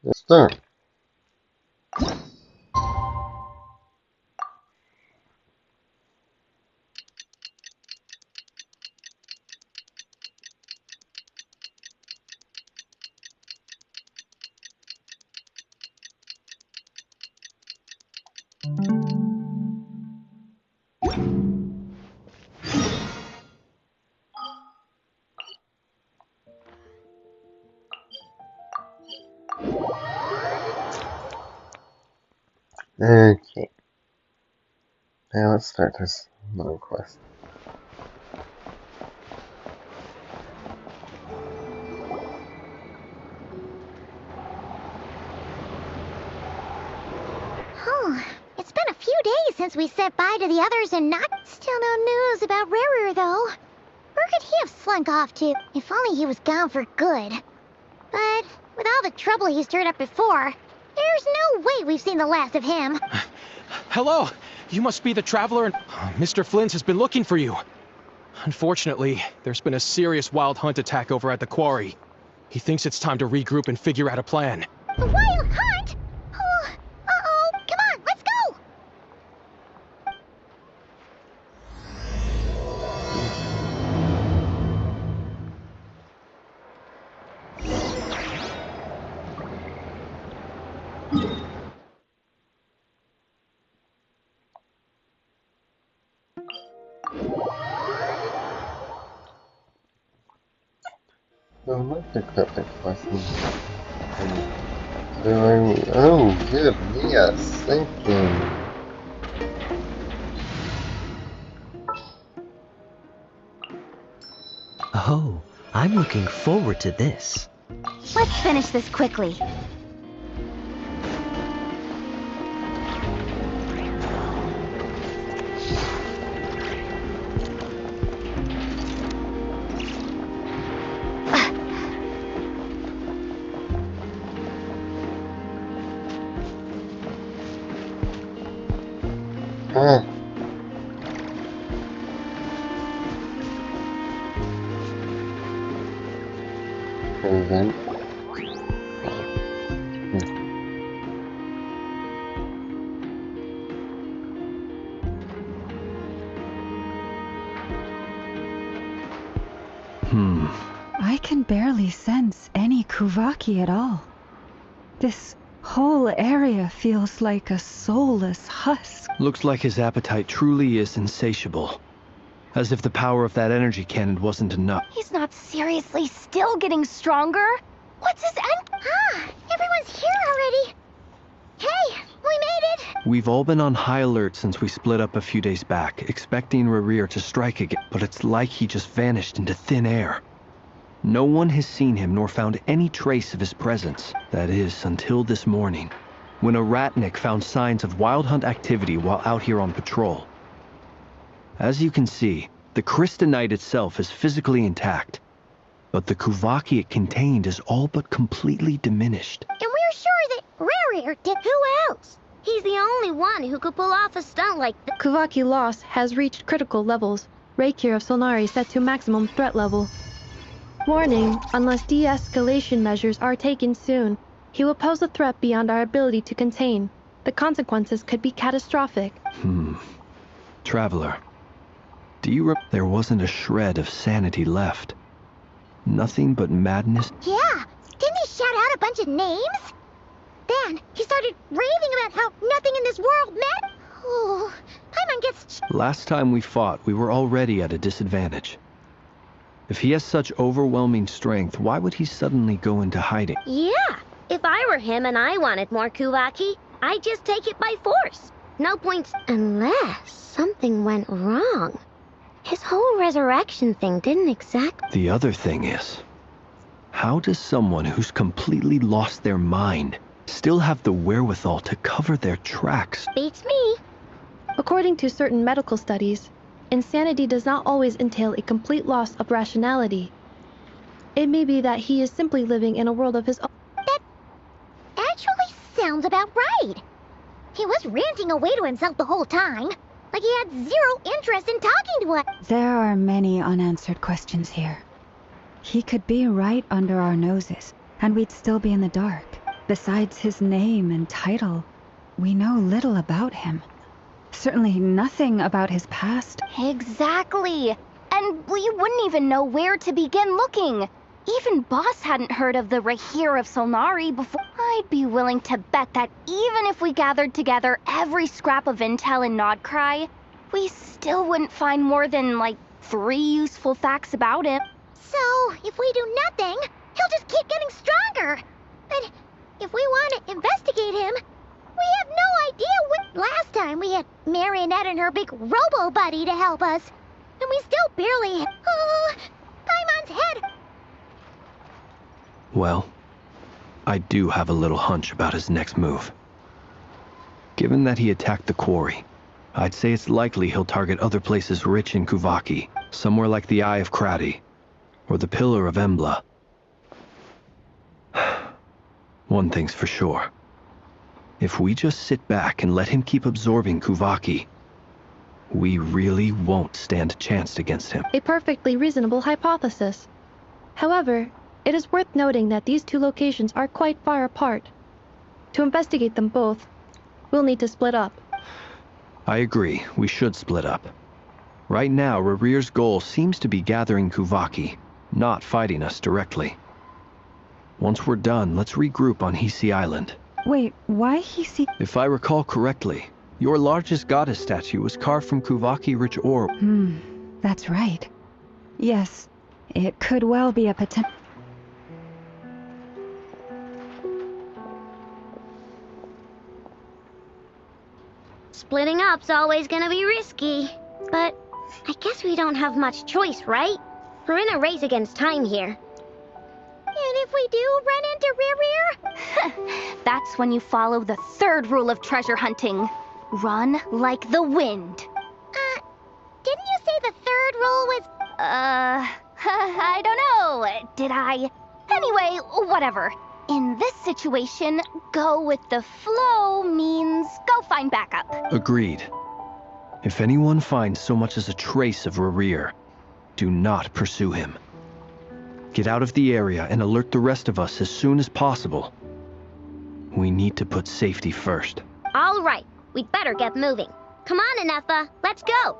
Let's start. Okay. Now let's start this little quest. Oh, it's been a few days since we said bye to the others and still no news about Rarer though. Where could he have slunk off to? If only he was gone for good. But with all the trouble he stirred up before, there's no way we've seen the last of him. Hello! You must be the traveler. Mr. Flint has been looking for you. Unfortunately, there's been a serious wild hunt attack over at the quarry. He thinks it's time to regroup and figure out a plan. A wild hunt? Oh, uh-oh. Come on, let's go! So what's the cryptic question? Oh, good, yes, thank you. Oh, I'm looking forward to this. Let's finish this quickly. Ah. Event. I can barely sense any Kuvaki at all. This whole area feels like a soulless husk. Looks like his appetite truly is insatiable. As if the power of that energy cannon wasn't enough. He's not seriously still getting stronger? What's his end? Ah, everyone's here already. Hey, we made it! We've all been on high alert since we split up a few days back, expecting Rarir to strike again, but it's like he just vanished into thin air. No one has seen him nor found any trace of his presence. That is, until this morning, when a ratnik found signs of wild hunt activity while out here on patrol. As you can see, the Crystonite itself is physically intact, but the Kuvaki it contained is all but completely diminished. And we're sure that Rarir did. Who else? He's the only one who could pull off a stunt like that. Kuvaki loss has reached critical levels. Reiki of Solnari set to maximum threat level. Warning, unless de-escalation measures are taken soon, he will pose a threat beyond our ability to contain. The consequences could be catastrophic. Traveler, do you there wasn't a shred of sanity left? Nothing but madness? Yeah, didn't he shout out a bunch of names? Then he started raving about how nothing in this world meant. Oh, Paimon gets... Last time we fought, we were already at a disadvantage. If he has such overwhelming strength, why would he suddenly go into hiding? Yeah, if I were him and I wanted more Kuvaki, I'd just take it by force. No points. Unless something went wrong. His whole resurrection thing didn't exactly... The other thing is, how does someone who's completely lost their mind still have the wherewithal to cover their tracks? Beats me. According to certain medical studies, insanity does not always entail a complete loss of rationality. It may be that he is simply living in a world of his own. That actually sounds about right. He was ranting away to himself the whole time, like he had zero interest in talking to us. There are many unanswered questions here. He could be right under our noses, and we'd still be in the dark. Besides his name and title, we know little about him. Certainly nothing about his past. Exactly. And we wouldn't even know where to begin looking. Even Boss hadn't heard of the Rahir of Solnari before. I'd be willing to bet that even if we gathered together every scrap of intel in Nodkrai, we still wouldn't find more than, like, 3 useful facts about him. So, if we do nothing, he'll just keep getting stronger. But if we want to investigate him, we have no idea what... Last time we had Marionette and her big robo-buddy to help us. And we still barely... Paimon's head... Well, I do have a little hunch about his next move. Given that he attacked the quarry, I'd say it's likely he'll target other places rich in Kuvaki, somewhere like the Eye of Krati, or the Pillar of Embla. One thing's for sure. If we just sit back and let him keep absorbing Kuvaki, we really won't stand a chance against him. A perfectly reasonable hypothesis. However, it is worth noting that these 2 locations are quite far apart. To investigate them both, we'll need to split up. I agree, we should split up. Right now, Rarir's goal seems to be gathering Kuvaki, not fighting us directly. Once we're done, let's regroup on Hisi Island. Wait, why Hisi? If I recall correctly, your largest goddess statue was carved from Kuvaki-rich ore. That's right. Yes, it could well be a potential... Splitting up's always gonna be risky. But I guess we don't have much choice, right? We're in a race against time here. And if we do run into Rarir? That's when you follow the 3rd rule of treasure hunting. Run like the wind. Didn't you say the 3rd rule was... I don't know. Did I? Anyway, whatever. In this situation, go with the flow means go find backup. Agreed. If anyone finds so much as a trace of Rarir, do not pursue him. Get out of the area and alert the rest of us as soon as possible. We need to put safety first. All right, we'd better get moving. Come on, Anefa, let's go.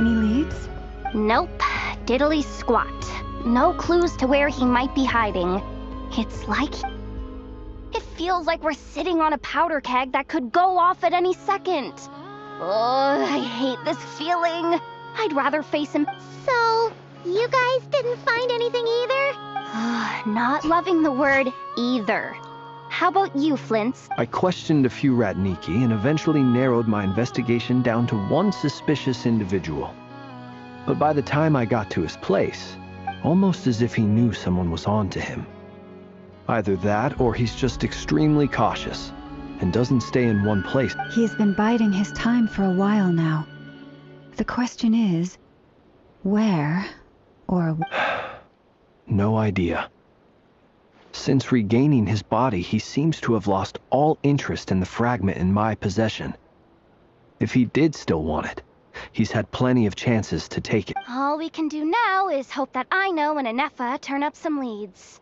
any leads? Nope. Diddly squat. No clues to where he might be hiding. It's like... It feels like we're sitting on a powder keg that could go off at any second. Oh, I hate this feeling. I'd rather face him. So, you guys didn't find anything either? Not loving the word either. How about you, Flint's? I questioned a few Ratniki and eventually narrowed my investigation down to one suspicious individual. But by the time I got to his place, almost as if he knew someone was on to him. Either that, or he's just extremely cautious and doesn't stay in one place. He's been biding his time for a while now. The question is, where or... No idea. Since regaining his body, he seems to have lost all interest in the fragment in my possession. If he did still want it, he's had plenty of chances to take it. All we can do now is hope that Ino and Anefa turn up some leads.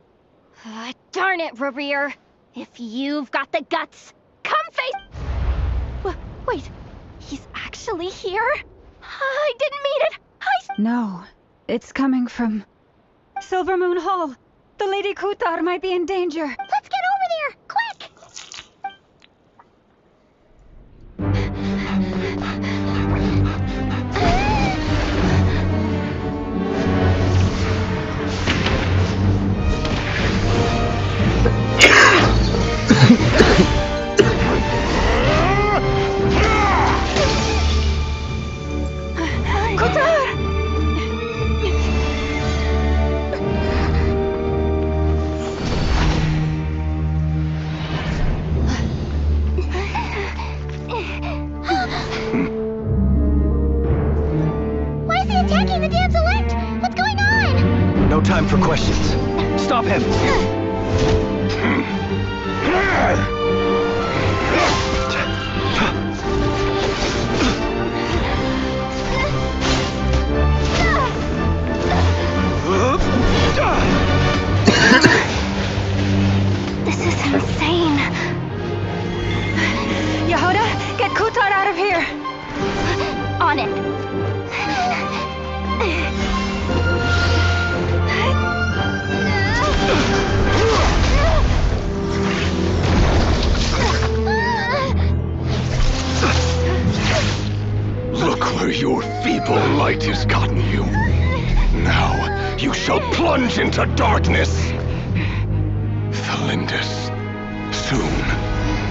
Darn it, Rarir. If you've got the guts, come face... Wait, he's actually here? I didn't mean it. No, it's coming from... Silver Moon Hall. The Lady Kutar might be in danger. Let's get over there, quick! No time for questions. Stop him! This is insane. Yehuda, get Kutar out of here! On it. Look where your feeble light has gotten you. Now you shall plunge into darkness. Thalindus, soon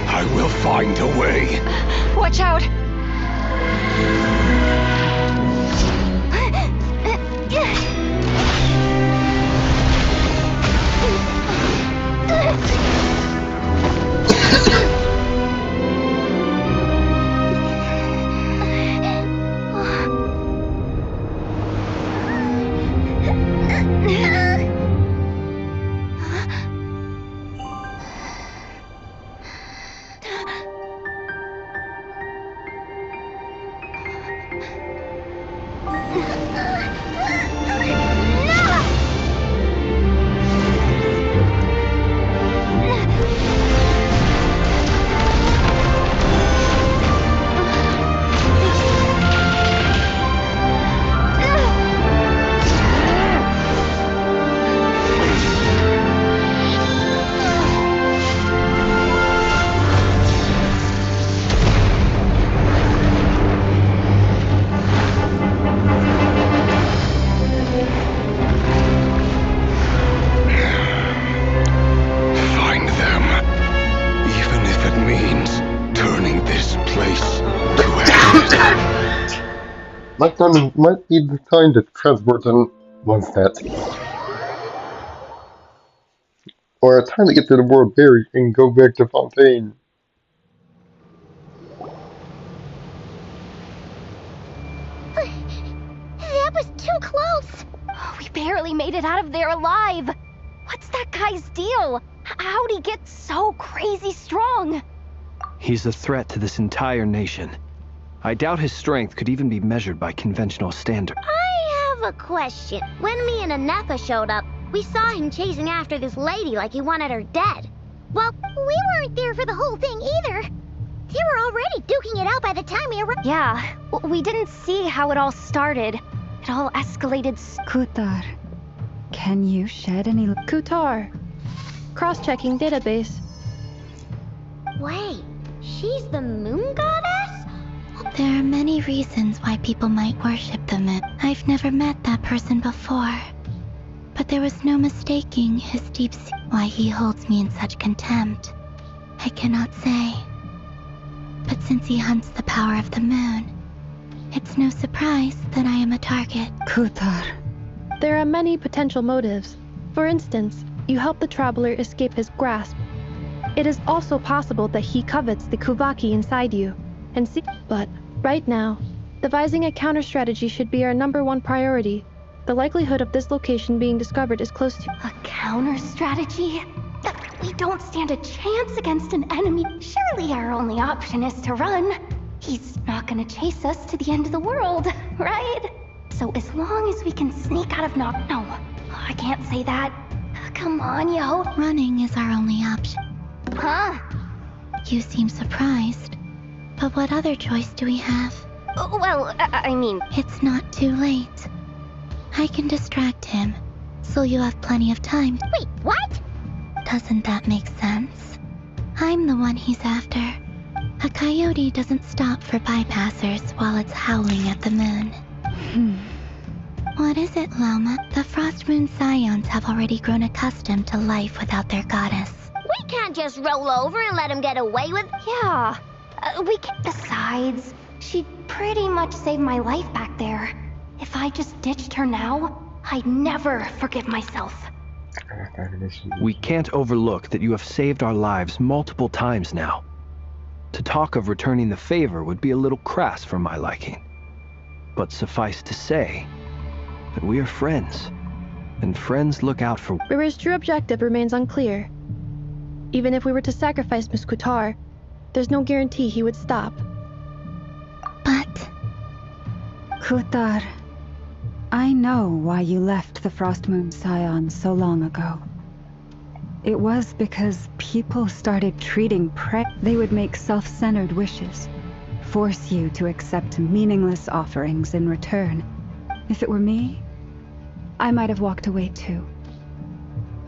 I will find a way. Watch out! Like one might be the time to transport them once that. Or a time to get to the World Berry and go back to Fontaine. That was too close. We barely made it out of there alive. What's that guy's deal? How'd he get so crazy strong? He's a threat to this entire nation. I doubt his strength could even be measured by conventional standards. I have a question. When me and Anefa showed up, we saw him chasing after this lady like he wanted her dead. Well, we weren't there for the whole thing either. They were already duking it out by the time we arrived. Yeah, we didn't see how it all started. It all escalated. Kutar, can you shed any... Kutar. Cross-checking database. Wait, she's the moon goddess? There are many reasons why people might worship the moon. I've never met that person before. But there was no mistaking his deep sea. Why he holds me in such contempt, I cannot say. But since he hunts the power of the moon, it's no surprise that I am a target. Kutar. There are many potential motives. For instance, you help the traveler escape his grasp. It is also possible that he covets the Kuvaki inside you, and see. But right now, devising a counter strategy should be our #1 priority. The likelihood of this location being discovered is close to... A counter strategy? We don't stand a chance against an enemy. Surely our only option is to run. He's not gonna chase us to the end of the world, right? So as long as we can sneak out of No, I can't say that. Come on, yo. Running is our only option. Huh? You seem surprised. But what other choice do we have? Well, I mean... It's not too late. I can distract him, so you have plenty of time. Wait, what? Doesn't that make sense? I'm the one he's after. A coyote doesn't stop for bypassers while it's howling at the moon. What is it, Loma? The Frost Moon Scions have already grown accustomed to life without their goddess. We can't just roll over and let him get away with... Yeah, we can... Besides, she pretty much saved my life back there. If I just ditched her now, I'd never forgive myself. We can't overlook that you have saved our lives multiple times now. To talk of returning the favor would be a little crass for my liking. But suffice to say that we are friends, and friends look out for... Rira's true objective remains unclear. Even if we were to sacrifice Miss Kutar, there's no guarantee he would stop. But... Kutar, I know why you left the Frost Moon Scions so long ago. It was because people started treating prey. They would make self-centered wishes, force you to accept meaningless offerings in return. If it were me, I might have walked away too.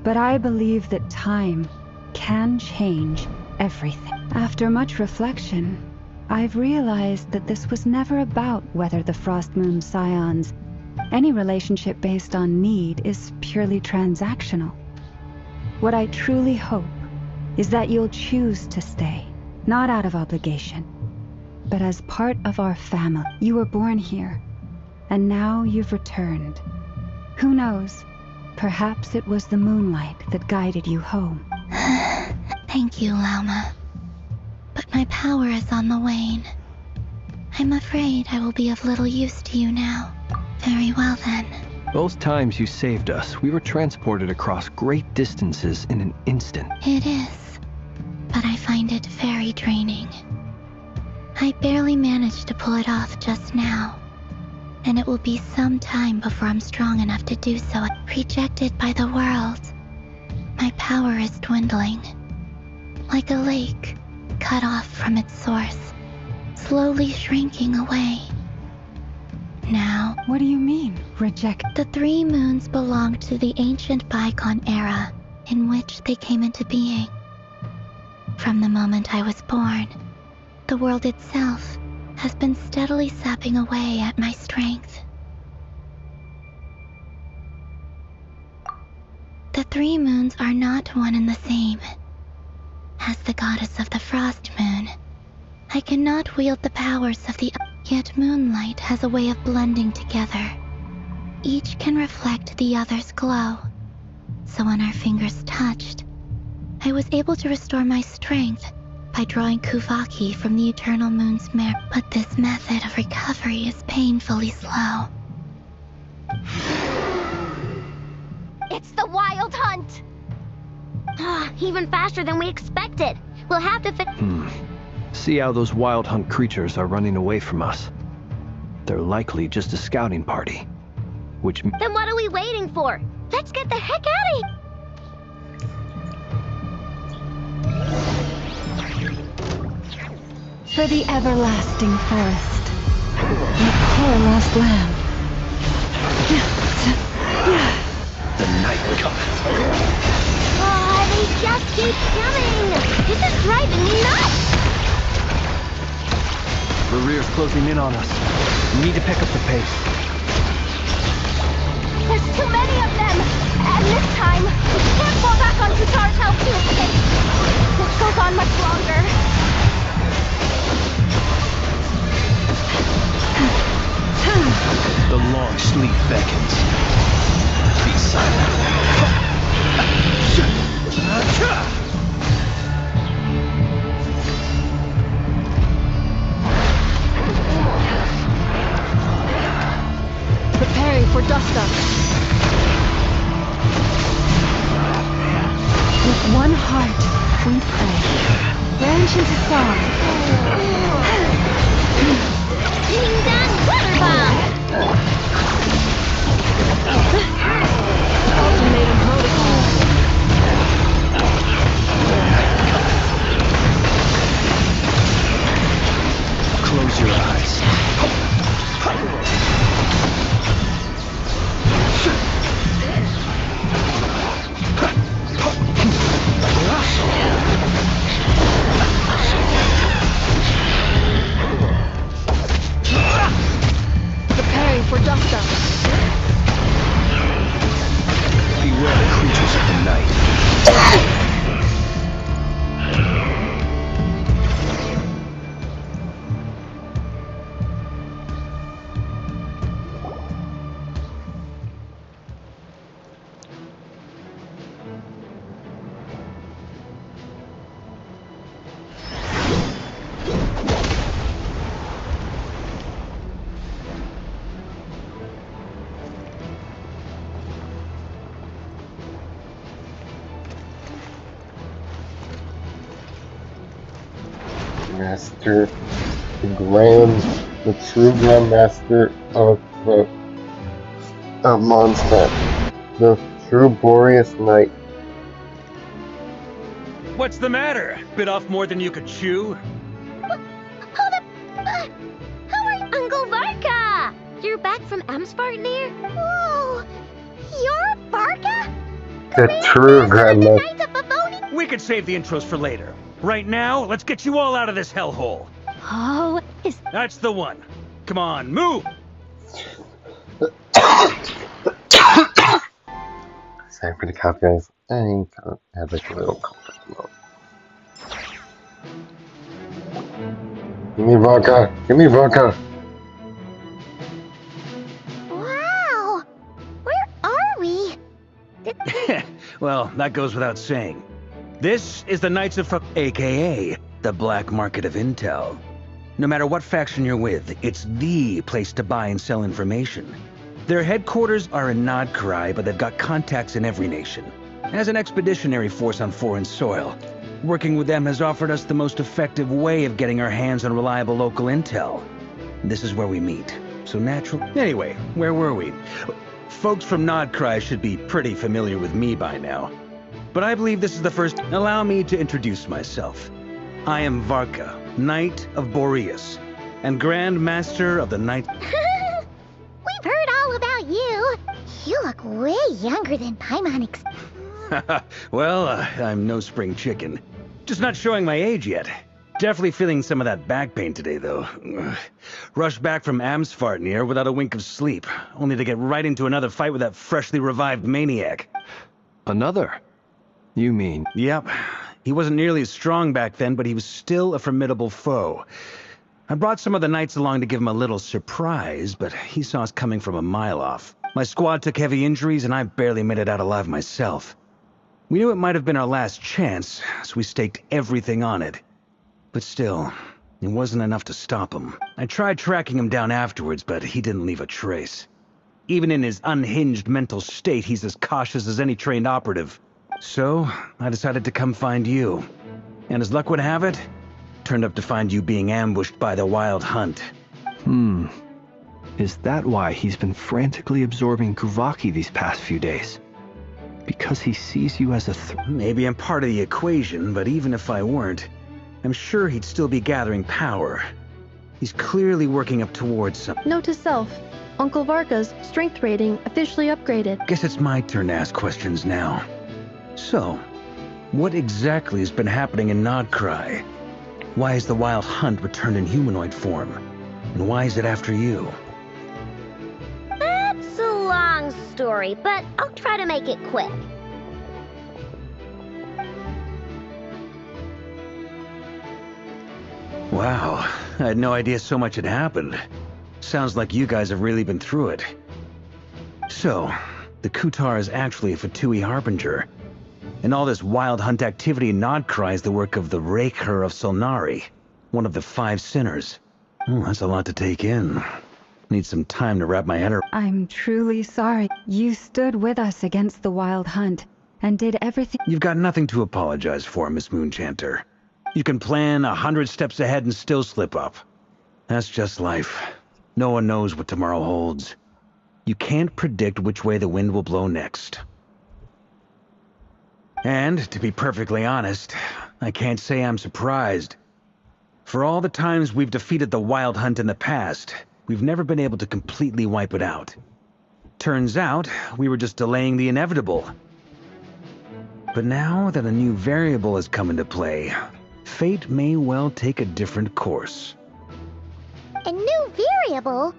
But I believe that time can change everything. After much reflection, I've realized that this was never about whether the Frost Moon Scions... Any relationship based on need is purely transactional. What I truly hope is that you'll choose to stay, not out of obligation, but as part of our family. You were born here, and now you've returned. Who knows? Perhaps it was the moonlight that guided you home. Thank you, Lauma. But my power is on the wane. I'm afraid I will be of little use to you now. Very well then. Those times you saved us, we were transported across great distances in an instant. It is, but I find it very draining. I barely managed to pull it off just now, and it will be some time before I'm strong enough to do so. Rejected by the world, my power is dwindling. Like a lake cut off from its source, slowly shrinking away. Now... What do you mean, reject? The 3 moons belonged to the ancient bygone era in which they came into being. From the moment I was born, the world itself has been steadily sapping away at my strength. The 3 moons are not one and the same. As the goddess of the Frost Moon, I cannot wield the powers of the... Yet moonlight has a way of blending together. Each can reflect the other's glow. So when our fingers touched, I was able to restore my strength by drawing Kuvaki from the eternal moon's mare. But this method of recovery is painfully slow. It's the Wild Hunt! Even faster than we expected. We'll have to See how those Wild Hunt creatures are running away from us. They're likely just a scouting party. Which... Then what are we waiting for? Let's get the heck out of here! For the everlasting forest. My poor lost lamb. The night cometh. Oh, they just keep coming! This is driving me nuts! The rear's closing in on us. We need to pick up the pace. There's too many of them! And this time, we can't fall back on Kutar's help to escape. This goes on much longer. The long sleep beckons. Be silent. Preparing for dust-up. With one heart, we pray. Branch into song. Ding dong, water bomb! Ultimatum protocol. Close your eyes. Preparing for dust-up. Beware the creatures of the night. Master, the true Grand Master of Mondstadt, the true Boreas Knight. What's the matter? Bit off more than you could chew? Hold up! How are you? Uncle Varka! You're back from Amsvartnir? Whoa! You're Varka? The true Grand Master. Knights of Favoni? We could save the intros for later. Right now, let's get you all out of this hellhole. Oh, is... That's the one. Come on, move! Sorry for the cough, guys. I had like a little cough. Give me vodka! Give me vodka! Wow! Where are we? Well, that goes without saying. This is the Knights of aka the Black Market of Intel. No matter what faction you're with, it's the place to buy and sell information. Their headquarters are in Krai, but they've got contacts in every nation. As an expeditionary force on foreign soil, working with them has offered us the most effective way of getting our hands on reliable local intel. This is where we meet. So natural. Anyway, where were we? Folks from Krai should be pretty familiar with me by now. But I believe this is the first. Allow me to introduce myself. I am Varka, Knight of Boreas, and Grand Master of the Night. We've heard all about you. You look way younger than Paimon Well, I'm no spring chicken. Just not showing my age yet. Definitely feeling some of that back pain today, though. Rushed back from Amsvartnir without a wink of sleep, only to get right into another fight with that freshly revived maniac. Another? You mean? Yep. He wasn't nearly as strong back then, but he was still a formidable foe. I brought some of the knights along to give him a little surprise, but he saw us coming from a mile off. My squad took heavy injuries, and I barely made it out alive myself. We knew it might have been our last chance, so we staked everything on it. But still, it wasn't enough to stop him. I tried tracking him down afterwards, but he didn't leave a trace. Even in his unhinged mental state, he's as cautious as any trained operative. So, I decided to come find you. And as luck would have it, turned up to find you being ambushed by the Wild Hunt. Is that why he's been frantically absorbing Kuvaki these past few days? Because he sees you as a Maybe I'm part of the equation, but even if I weren't, I'm sure he'd still be gathering power. He's clearly working up towards some... Note to self, Uncle Varka's strength rating officially upgraded. Guess it's my turn to ask questions now. So, what exactly has been happening in Nodkrai? Why has the Wild Hunt returned in humanoid form? And why is it after you? That's a long story, but I'll try to make it quick. Wow, I had no idea so much had happened. Sounds like you guys have really been through it. So, the Kutar is actually a Fatui Harbinger. And all this Wild Hunt activity in Nodkrai is the work of the Raker of Solnari, one of the 5 sinners. That's a lot to take in. Need some time to wrap my head around. I'm truly sorry. You stood with us against the Wild Hunt and did everything. You've got nothing to apologize for, Miss Moonchanter. You can plan 100 steps ahead and still slip up. That's just life. No one knows what tomorrow holds. You can't predict which way the wind will blow next. And, to be perfectly honest, I can't say I'm surprised. For all the times we've defeated the Wild Hunt in the past, we've never been able to completely wipe it out. Turns out, we were just delaying the inevitable. But now that a new variable has come into play, fate may well take a different course. A new variable?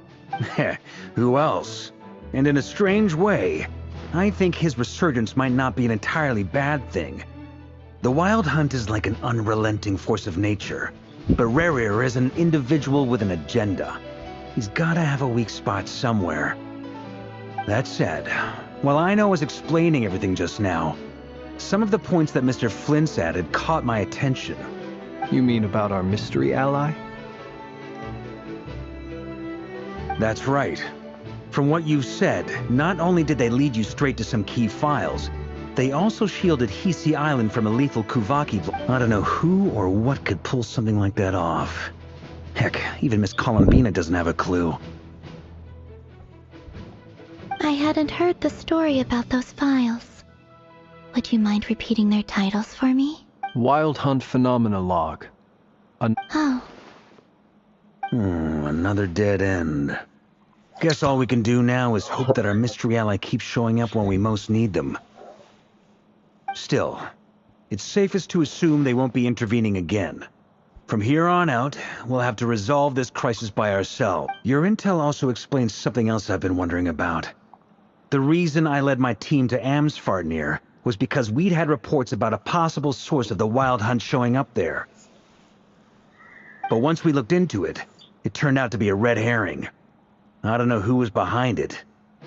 Who else? And in a strange way, I think his resurgence might not be an entirely bad thing. The Wild Hunt is like an unrelenting force of nature, but Rerir is an individual with an agenda. He's gotta have a weak spot somewhere. That said, while Aino was explaining everything just now, some of the points that Mr. Flint's added caught my attention. You mean about our mystery ally? That's right. From what you've said, not only did they lead you straight to some key files, they also shielded Hisi Island from a lethal Kuvaki blow. I don't know who or what could pull something like that off. Heck, even Miss Columbina doesn't have a clue. I hadn't heard the story about those files. Would you mind repeating their titles for me? Wild Hunt Phenomena Log. Oh. Another dead end. Guess all we can do now is hope that our mystery ally keeps showing up when we most need them. Still, it's safest to assume they won't be intervening again. From here on out, we'll have to resolve this crisis by ourselves. Your intel also explains something else I've been wondering about. The reason I led my team to Amsfarnir was because we'd had reports about a possible source of the Wild Hunt showing up there. But once we looked into it, it turned out to be a red herring. I don't know who was behind it,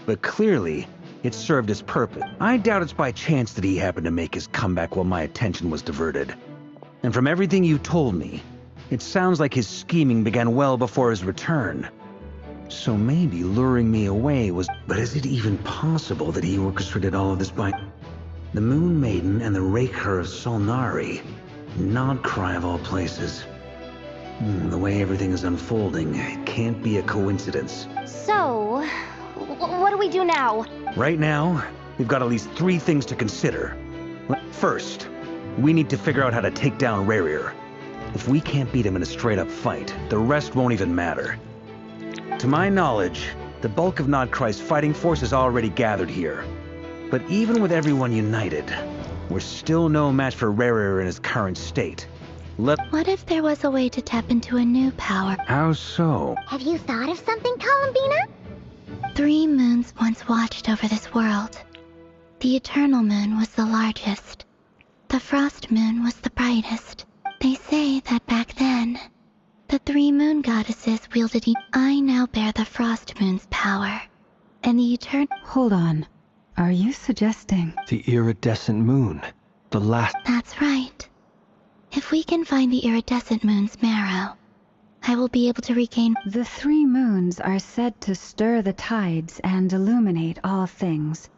but clearly, it served its purpose. I doubt it's by chance that he happened to make his comeback while my attention was diverted. And from everything you told me, it sounds like his scheming began well before his return. So maybe luring me away was... But is it even possible that he orchestrated all of this by... The Moon Maiden and the Raker of Solnari? Nodkrai of all places. The way everything is unfolding, it can't be a coincidence. So, what do we do now? Right now, we've got at least 3 things to consider. First, we need to figure out how to take down Rerir. If we can't beat him in a straight-up fight, the rest won't even matter. To my knowledge, the bulk of Nodkrai's fighting force is already gathered here. But even with everyone united, we're still no match for Rerir in his current state. What if there was a way to tap into a new power? How so? Have you thought of something, Columbina? 3 moons once watched over this world. The Eternal Moon was the largest. The Frost Moon was the brightest. They say that back then, the 3 moon goddesses wielded I now bear the Frost Moon's power. And the Eternal... Hold on. Are you suggesting... The iridescent moon. The last... That's right. If we can find the iridescent moon's marrow, I will be able to regain... The 3 moons are said to stir the tides and illuminate all things.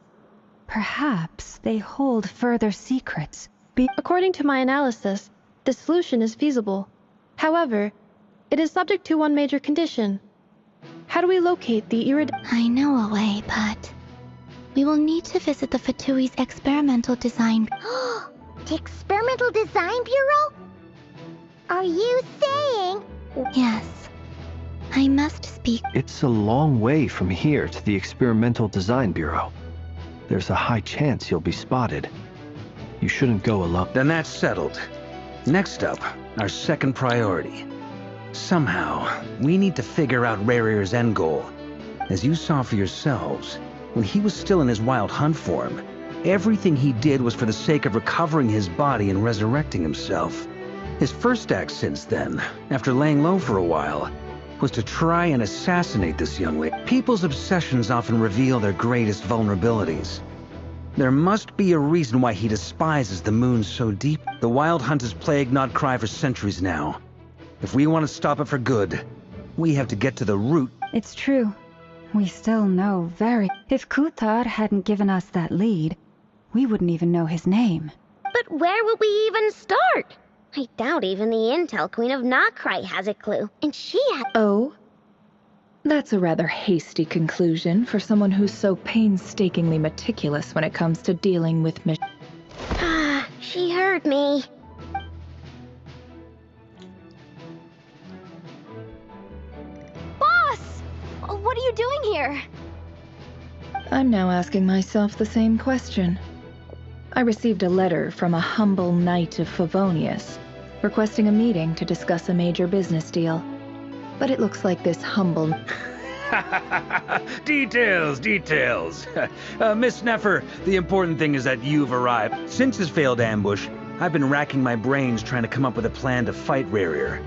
Perhaps they hold further secrets. According to my analysis, the solution is feasible. However, it is subject to one major condition. How do we locate the I know a way, but... We will need to visit the Fatui's experimental design... The Experimental Design Bureau? Are you saying... Yes. I must speak. It's a long way from here to the Experimental Design Bureau. There's a high chance you'll be spotted. You shouldn't go alone. Then that's settled. Next up, our second priority. Somehow, we need to figure out Rarir's end goal. As you saw for yourselves, when he was still in his wild hunt form, everything he did was for the sake of recovering his body and resurrecting himself. His first act since then, after laying low for a while, was to try and assassinate this young lady. People's obsessions often reveal their greatest vulnerabilities. There must be a reason why he despises the moon so deep. The Wild Hunt has plagued Not Cry for centuries now. If we want to stop it for good, we have to get to the root. It's true. We still know very... If Kuthar hadn't given us that lead, we wouldn't even know his name. But where would we even start? I doubt even the Intel Queen of Notcry has a clue. And she had... Oh? That's a rather hasty conclusion for someone who's so painstakingly meticulous when it comes to dealing with Ah, she heard me. Boss! What are you doing here? I'm now asking myself the same question. I received a letter from a humble knight of Favonius, requesting a meeting to discuss a major business deal. But it looks like this humble... Details. Miss Neffer, the important thing is that you've arrived. Since his failed ambush, I've been racking my brains trying to come up with a plan to fight Rarir.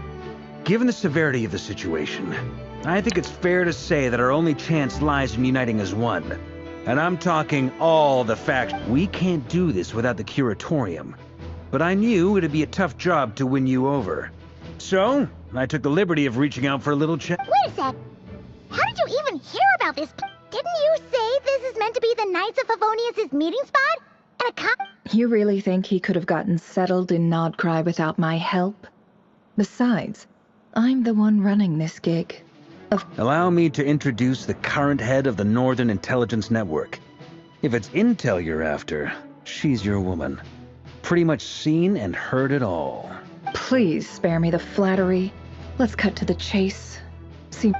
Given the severity of the situation, I think it's fair to say that our only chance lies in uniting as one. And I'm talking all the factions. We can't do this without the Curatorium. But I knew it'd be a tough job to win you over. So, I took the liberty of reaching out for a little chat. Wait a sec. How did you even hear about this? Didn't you say this is meant to be the Knights of Favonius' meeting spot? And a cop... You really think he could have gotten settled in Nodcry without my help? Besides, I'm the one running this gig. Allow me to introduce the current head of the Northern Intelligence Network. If it's intel you're after, she's your woman. Pretty much seen and heard it all. Please spare me the flattery. Let's cut to the chase. See...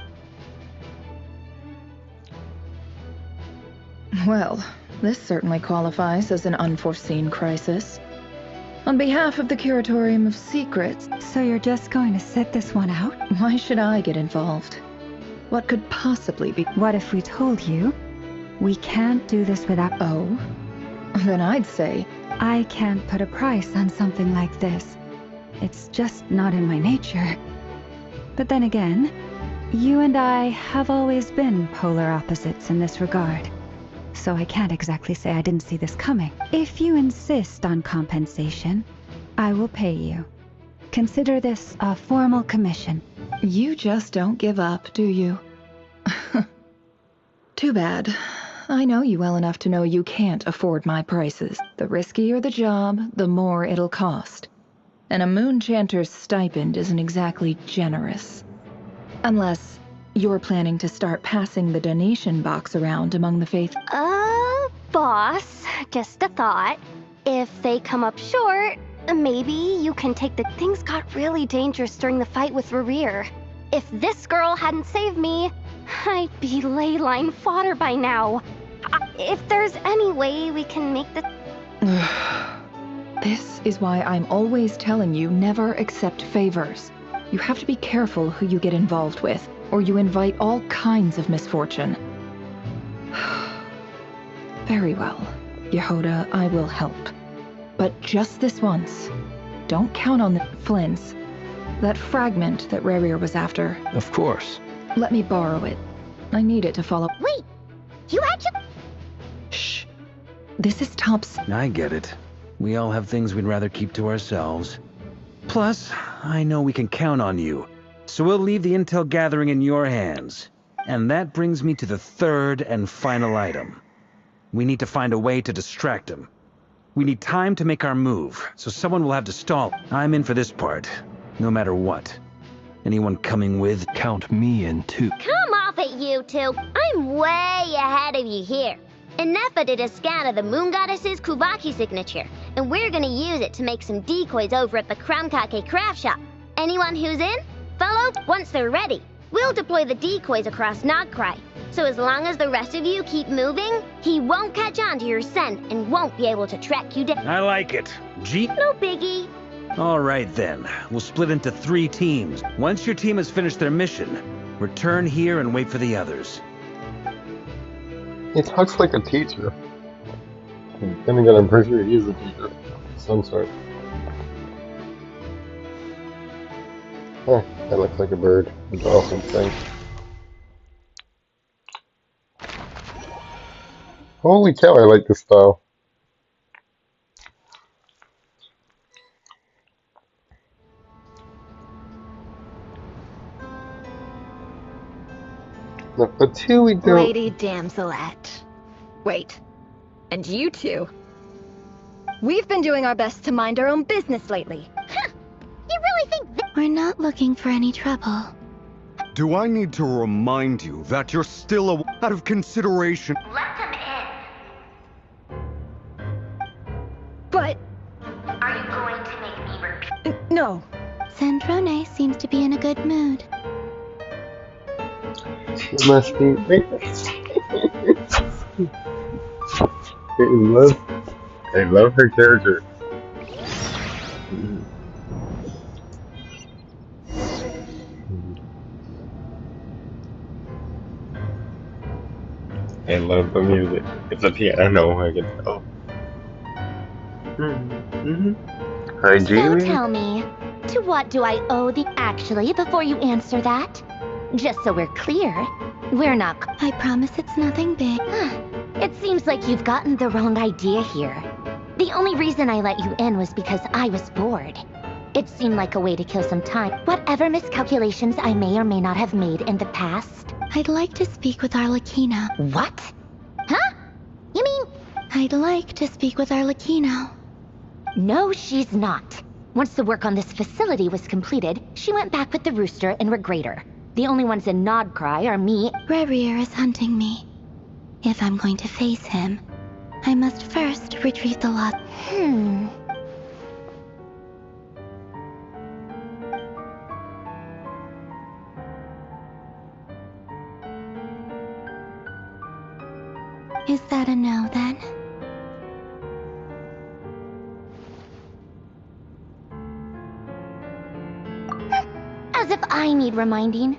Well, this certainly qualifies as an unforeseen crisis. On behalf of the Curatorium of Secrets... So you're just going to sit this one out? Why should I get involved? What could possibly be... What if we told you we can't do this without... Oh? Then I'd say... I can't put a price on something like this. It's just not in my nature. But then again, you and I have always been polar opposites in this regard. So I can't exactly say I didn't see this coming. If you insist on compensation, I will pay you. Consider this a formal commission. You just don't give up, do you? Too bad. I know you well enough to know you can't afford my prices. The riskier the job, the more it'll cost. And a Moonchanter's stipend isn't exactly generous. Unless you're planning to start passing the donation box around among the faith. Boss, just a thought. If they come up short, maybe you can take the... Things got really dangerous during the fight with Rarir. If this girl hadn't saved me, I'd be ley line fodder by now. If there's any way we can make the... This is why I'm always telling you never accept favors. You have to be careful who you get involved with, or you invite all kinds of misfortune. Very well, Yehoda, I will help. But just this once. Don't count on the Flints. That fragment that Rarir was after. Of course. Let me borrow it. I need it to follow. Wait! You actually... Shh. This is tops. I get it. We all have things we'd rather keep to ourselves. Plus, I know we can count on you. So we'll leave the intel gathering in your hands. And that brings me to the third and final item. We need to find a way to distract him. We need time to make our move, so someone will have to stall. I'm in for this part, no matter what. Anyone coming with? Count me in too. Come off it, you two. I'm way ahead of you here. Inefa did a scan of the Moon Goddess's Kubaki signature, and we're gonna use it to make some decoys over at the Kramkake craft shop. Anyone who's in, follow once they're ready. We'll deploy the decoys across Krai. So as long as the rest of you keep moving, he won't catch on to your scent and won't be able to track you down. I like it. No biggie. All right then. We'll split into 3 teams. Once your team has finished their mission, return here and wait for the others. He talks like a teacher. Then again, I'm pretty sure he is a teacher of some sort. Huh, that looks like a bird. A dolphin thing. Holy cow, I like this style. No, but two we don't. Lady Damselette. Wait. And you two? We've been doing our best to mind our own business lately. Huh. You really think We're not looking for any trouble. Do I need to remind you that you're still out of consideration? Let them in. But... Are you going to make me repeat? No. Sandrone seems to be in a good mood. She must be. I love her character. I love the music. It's a piano, I can tell. Hi, So Jamie. tell me, to what do I owe the... Actually, before you answer that, just so we're clear, we're not... I promise it's nothing big. It seems like you've gotten the wrong idea here. The only reason I let you in was because I was bored. It seemed like a way to kill some time. Whatever miscalculations I may or may not have made in the past. I'd like to speak with Arlecchino. What? Huh? You mean... I'd like to speak with Arlecchino. No, she's not. Once the work on this facility was completed, she went back with the rooster and Regrator. The only ones in Krai are me... Rerir is hunting me. If I'm going to face him, I must first retrieve the lot. Is that a no, then? As if I need reminding.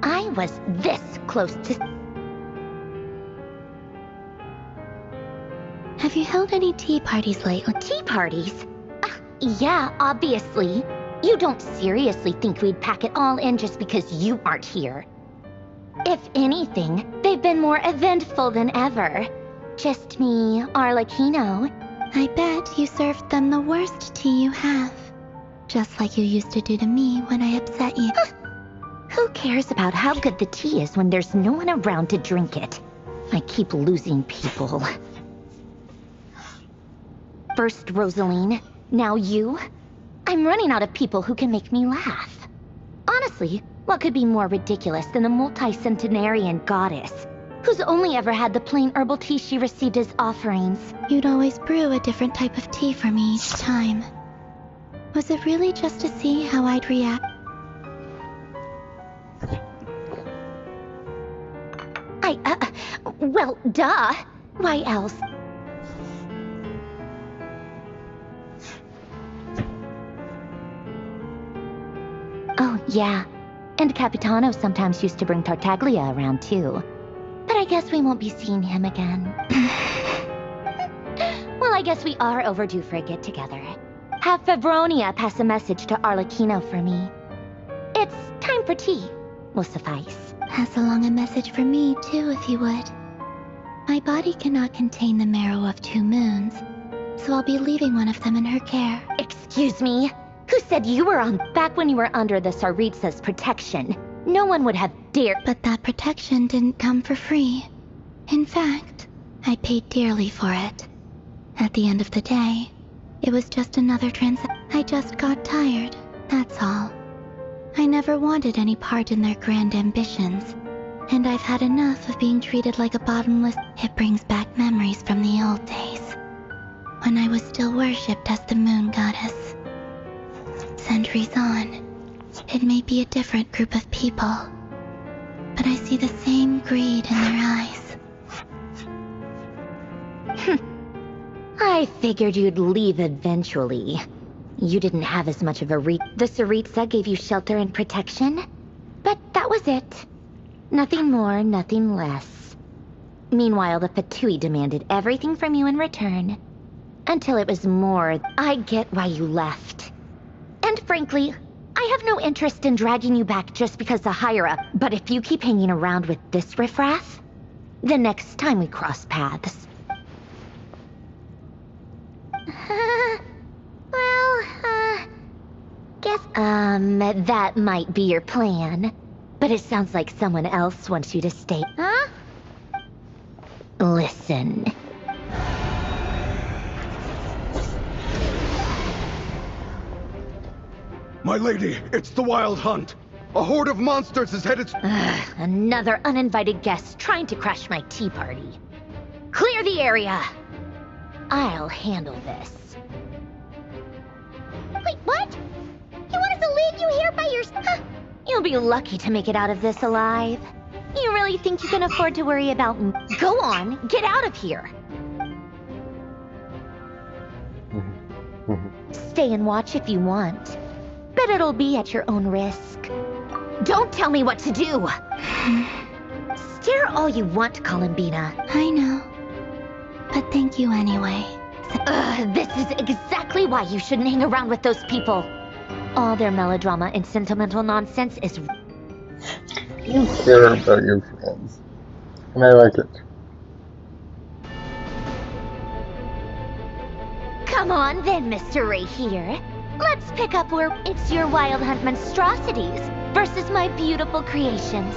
I was this close to... Have you held any tea parties lately? Tea parties? Yeah, obviously. You don't seriously think we'd pack it all in just because you aren't here. If anything, they've been more eventful than ever. Just me, Arlecchino. I bet you served them the worst tea you have. Just like you used to do to me when I upset you. Who cares about how good the tea is when there's no one around to drink it? I keep losing people. First Rosaline, now you. I'm running out of people who can make me laugh. Honestly, what could be more ridiculous than the multi-centenarian goddess, who's only ever had the plain herbal tea she received as offerings? You'd always brew a different type of tea for me each time. Was it really just to see how I'd react? Well, duh. Why else? Oh, yeah. And Capitano sometimes used to bring Tartaglia around, too. But I guess we won't be seeing him again. Well, I guess we are overdue for a get-together. Have Febronia pass a message to Arlecchino for me. It's time for tea. Will suffice. Pass along a message for me, too, if you would. My body cannot contain the marrow of 2 moons, so I'll be leaving one of them in her care. Excuse me? Who said you were on back when you were under the Tsaritsa's protection? No one would have dared. But that protection didn't come for free. In fact, I paid dearly for it. At the end of the day, it was just another transaction. I just got tired, that's all. I never wanted any part in their grand ambitions, and I've had enough of being treated like a bottomless... It brings back memories from the old days, when I was still worshipped as the moon goddess. Centuries on, It may be a different group of people, but I see the same greed in their eyes. I figured you'd leave eventually. You didn't have as much of a reach. The Tsaritsa gave you shelter and protection, but that was it. Nothing more, nothing less. Meanwhile, the Fatui demanded everything from you in return, until it was more. I get why you left. And frankly, I have no interest in dragging you back just because the higher-up, but if you keep hanging around with this riffraff, the next time we cross paths... that might be your plan. But it sounds like someone else wants you to stay. Huh? Listen. My lady, it's the Wild Hunt. A horde of monsters is headed... Another uninvited guest trying to crash my tea party. Clear the area. I'll handle this. Wait, what? You want us to leave you here by yourself? You'll be lucky to make it out of this alive. You really think you can afford to worry about... Go on, get out of here. Stay and watch if you want, but it'll be at your own risk. Don't tell me what to do. Stare all you want, Columbina. I know, but thank you anyway. This is exactly why you shouldn't hang around with those people. All their melodrama and sentimental nonsense is... You care about your friends, and I like it. Come on then, Mr. Ray here. Let's pick up where it's your Wild Hunt monstrosities versus my beautiful creations.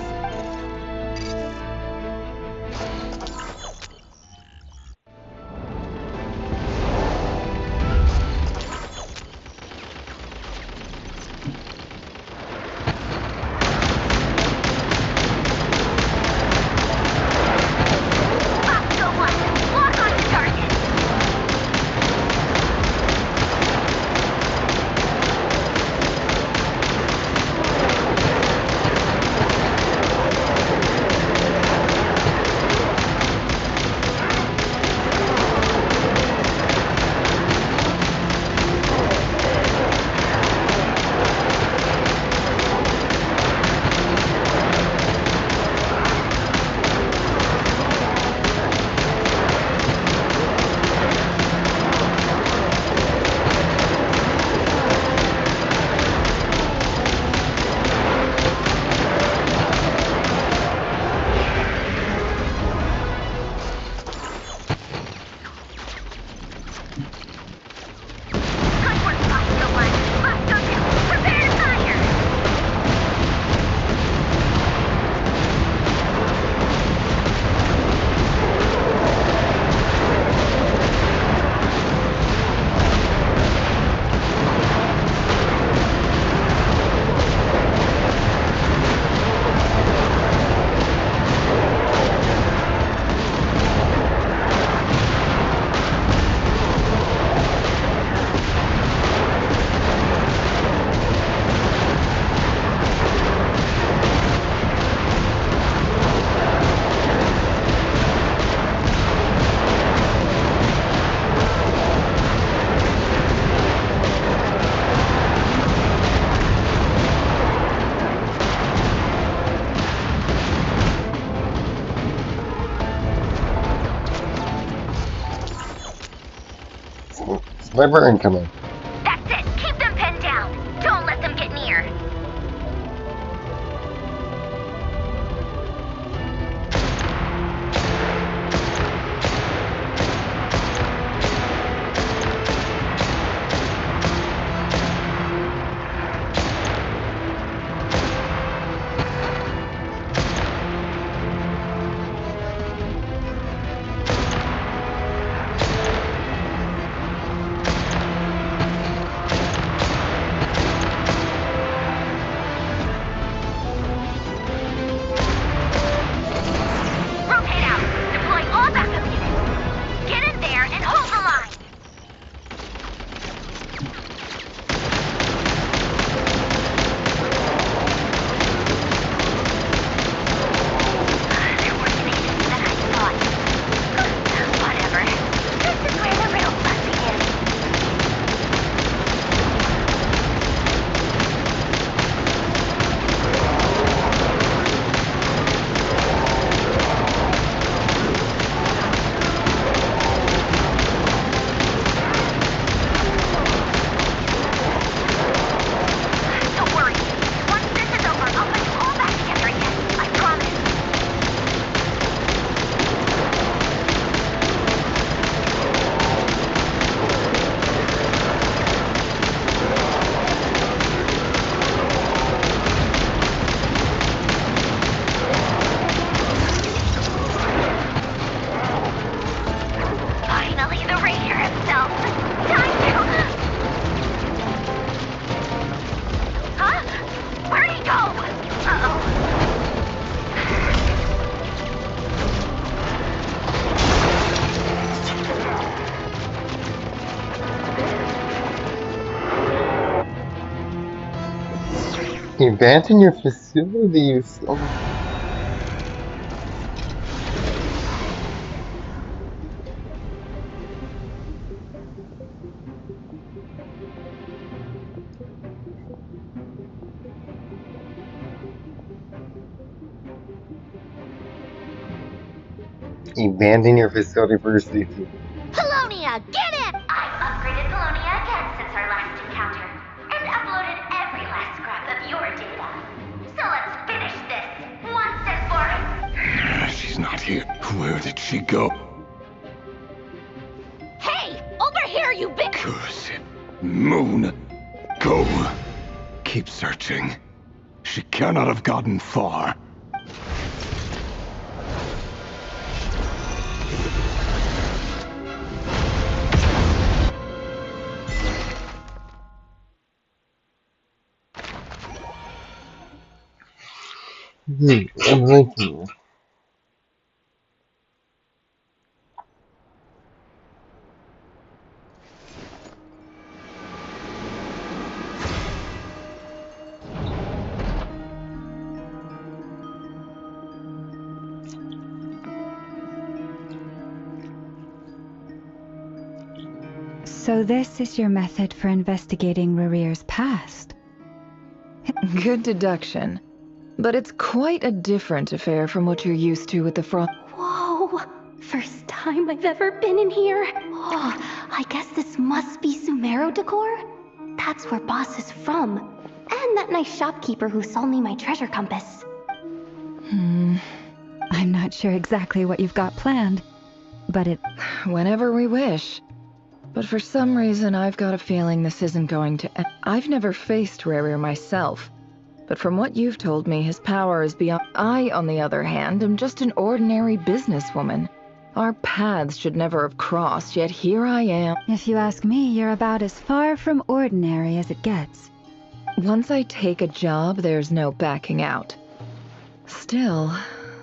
Sniper incoming. That's it! Keep them pinned down! Don't let them get near! Abandon your facilities. Oh. Abandon your facility for your safety. Polonia, get in! I've upgraded Polonia again since our last encounter, and uploaded every last scrap of your data. So let's finish this, once and for all. She's not here. Where did she go? Hey, over here, you bitch! Curse it. Moon. Go. Keep searching. She cannot have gotten far. I'm right here. So this is your method for investigating Rarir's past? Good deduction. But it's quite a different affair from what you're used to with the Frost. Whoa! First time I've ever been in here. Oh, I guess this must be Sumero decor? That's where Boss is from. And that nice shopkeeper who sold me my treasure compass. I'm not sure exactly what you've got planned, but it... Whenever we wish. But for some reason, I've got a feeling this isn't going to end. I've never faced Rarir myself, but from what you've told me, his power is beyond... I, on the other hand, am just an ordinary businesswoman. Our paths should never have crossed, yet here I am. If you ask me, you're about as far from ordinary as it gets. Once I take a job, there's no backing out. Still,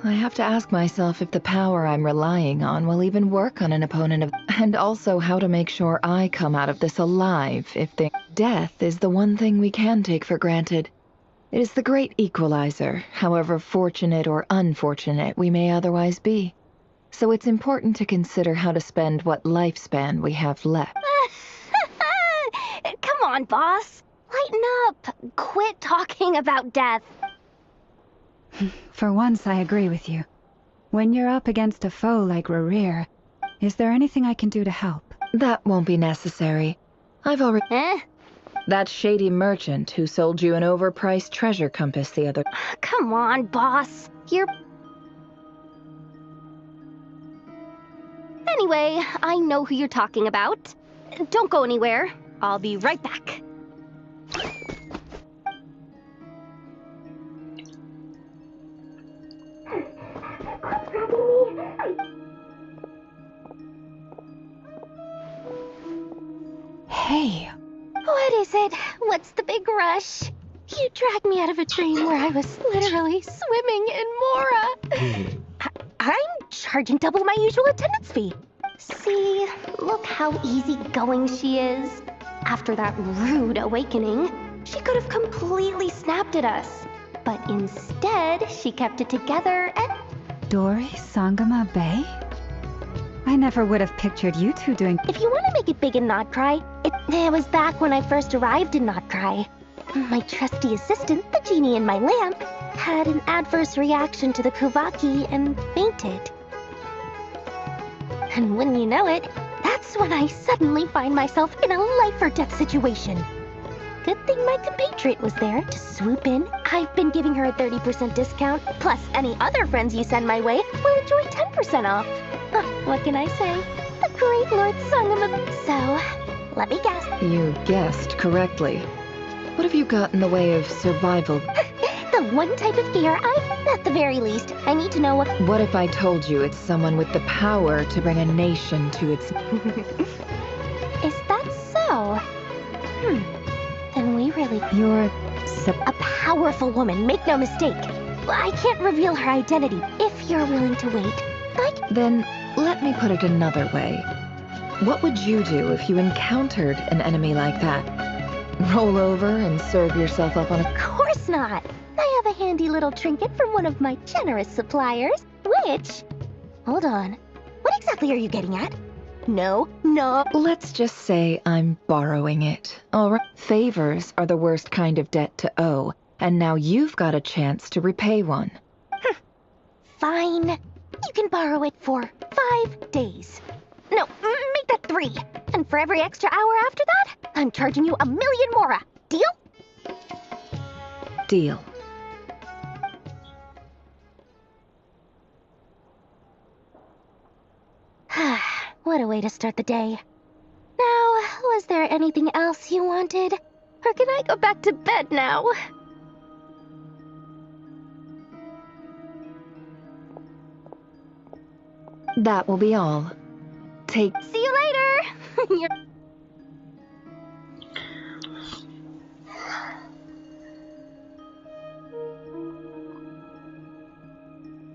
I have to ask myself if the power I'm relying on will even work on an opponent of... And also how to make sure I come out of this alive if the... Death is the one thing we can take for granted. It is the great equalizer, however fortunate or unfortunate we may otherwise be. So it's important to consider how to spend what lifespan we have left. Come on, boss. Lighten up. Quit talking about death. For once, I agree with you. When you're up against a foe like Rarir, is there anything I can do to help? That won't be necessary. I've already... That shady merchant who sold you an overpriced treasure compass the other... Come on, boss. You're... Anyway, I know who you're talking about. Don't go anywhere. I'll be right back. Hey. What is it? What's the big rush? You dragged me out of a dream where I was literally swimming in Mora. I'm charging double my usual attendance fee. See, look how easygoing she is. After that rude awakening, she could have completely snapped at us. But instead, she kept it together and... Dori Sangama Bay? I never would have pictured you two doing... If you want to make it big and not cry, it was back when I first arrived in Not Cry. My trusty assistant, the genie in my lamp, had an adverse reaction to the Kuvaki and fainted. And wouldn't you know it, that's when I suddenly find myself in a life-or-death situation. Good thing my compatriot was there to swoop in. I've been giving her a 30% discount, plus any other friends you send my way will enjoy 10% off. What can I say? The great Lord Sangama. So, let me guess. You guessed correctly. What have you got in the way of survival? The one type of gear at the very least, I need to know what... What if I told you it's someone with the power to bring a nation to its... Is that so? Then we really... You're... a powerful woman, make no mistake. I can't reveal her identity if you're willing to wait. Then, let me put it another way. What would you do if you encountered an enemy like that? Roll over and serve yourself up on a... Of course not. I have a handy little trinket from one of my generous suppliers, which... Hold on. What exactly are you getting at? No. Let's just say I'm borrowing it. Alright. Favors are the worst kind of debt to owe, and now you've got a chance to repay one. Fine. You can borrow it for 5 days. No, make that 3. And for every extra hour after that, I'm charging you 1,000,000 mora. Deal? Deal. What a way to start the day. Now, was there anything else you wanted? Or can I go back to bed now? That will be all. See you later!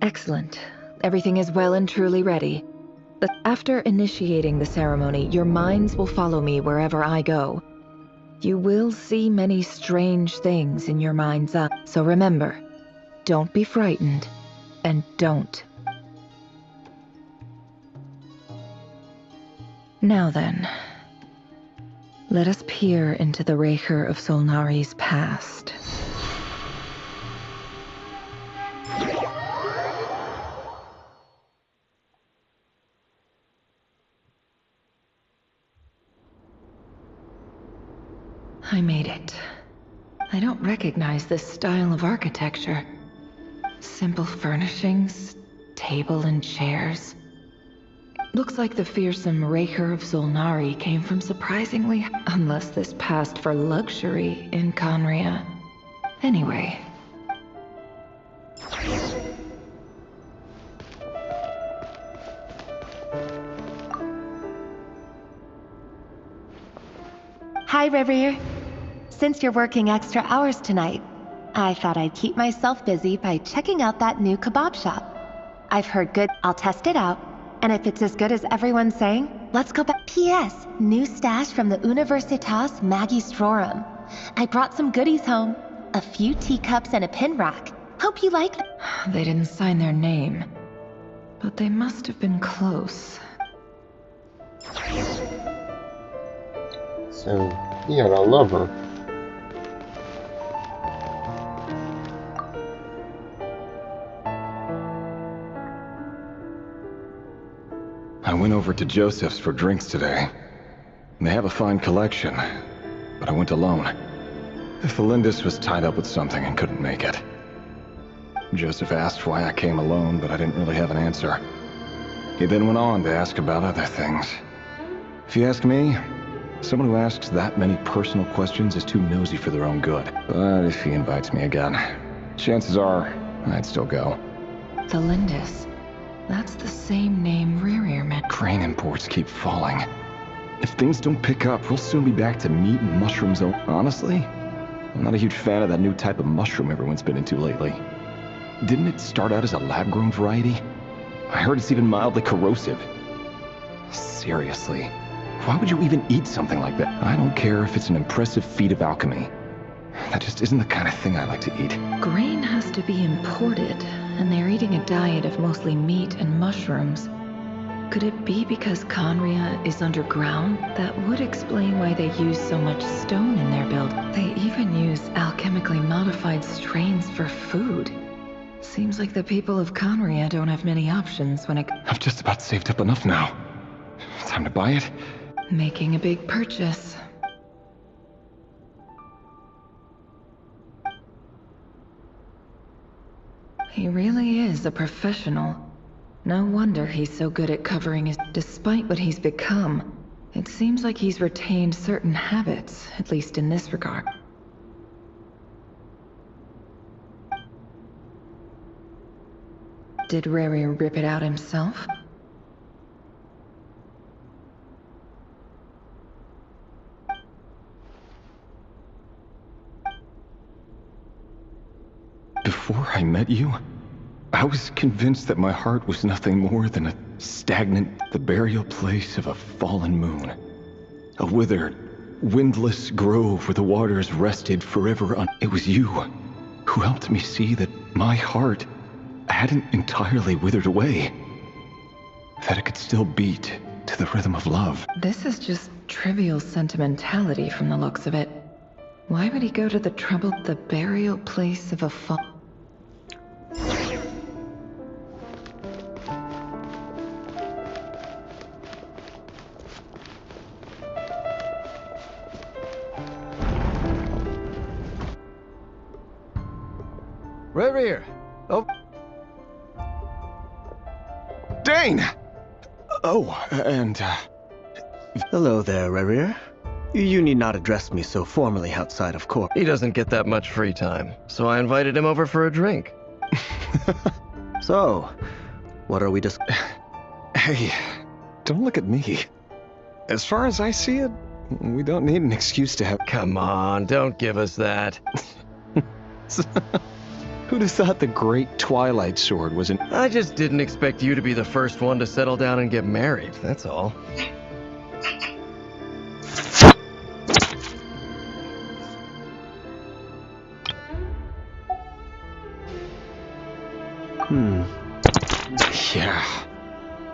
Excellent. Everything is well and truly ready. But after initiating the ceremony, your minds will follow me wherever I go. You will see many strange things in your mind's eye. So remember, don't be frightened, and don't. Now then, let us peer into the Raker of Solnari's past. I made it. I don't recognize this style of architecture. Simple furnishings, table and chairs. Looks like the fearsome Raker of Solnari came from surprisingly... Unless this passed for luxury in Conria. Anyway. Hi, Rivier. Since you're working extra hours tonight, I thought I'd keep myself busy by checking out that new kebab shop. I've heard good. I'll test it out. And if it's as good as everyone's saying, let's go back. P.S. New stash from the Universitas Magistrorum. I brought some goodies home. A few teacups and a pin rack. Hope you like them. They didn't sign their name. But they must have been close. So, you got a lover. I went over to Joseph's for drinks today. They have a fine collection, but I went alone. Thelindis was tied up with something and couldn't make it. Joseph asked why I came alone, but I didn't really have an answer. He then went on to ask about other things. If you ask me, someone who asks that many personal questions is too nosy for their own good. But if he invites me again, chances are I'd still go. Thelindis. That's the same name Rerir meant. Grain imports keep falling. If things don't pick up, we'll soon be back to meat and mushrooms. Honestly, I'm not a huge fan of that new type of mushroom everyone's been into lately. Didn't it start out as a lab-grown variety? I heard it's even mildly corrosive. Seriously, why would you even eat something like that? I don't care if it's an impressive feat of alchemy. That just isn't the kind of thing I like to eat. Grain has to be imported, and they're eating a diet of mostly meat and mushrooms. Could it be because Conria is underground? That would explain why they use so much stone in their build. They even use alchemically modified strains for food. Seems like the people of Conria don't have many options when it... I've just about saved up enough now. Time to buy it. Making a big purchase. He really is a professional. No wonder he's so good at covering his... Despite what he's become, it seems like he's retained certain habits, at least in this regard. Did Rerir rip it out himself? Before I met you, I was convinced that my heart was nothing more than a stagnant, the burial place of a fallen moon. A withered, windless grove where the waters rested forever on. It was you who helped me see that my heart hadn't entirely withered away. That it could still beat to the rhythm of love. This is just trivial sentimentality from the looks of it. Why would he go to the trouble, the burial place of a fall? Reverie! Oh. Dane! Oh, and, Hello there, Reverie. You need not address me so formally outside of court. He doesn't get that much free time, so I invited him over for a drink. So, what are we just... Hey, don't look at me. As far as I see it, we don't need an excuse to have... Come on, don't give us that. Who'd have thought the great Twilight Sword was an... I just didn't expect you to be the first one to settle down and get married, that's all. Yeah.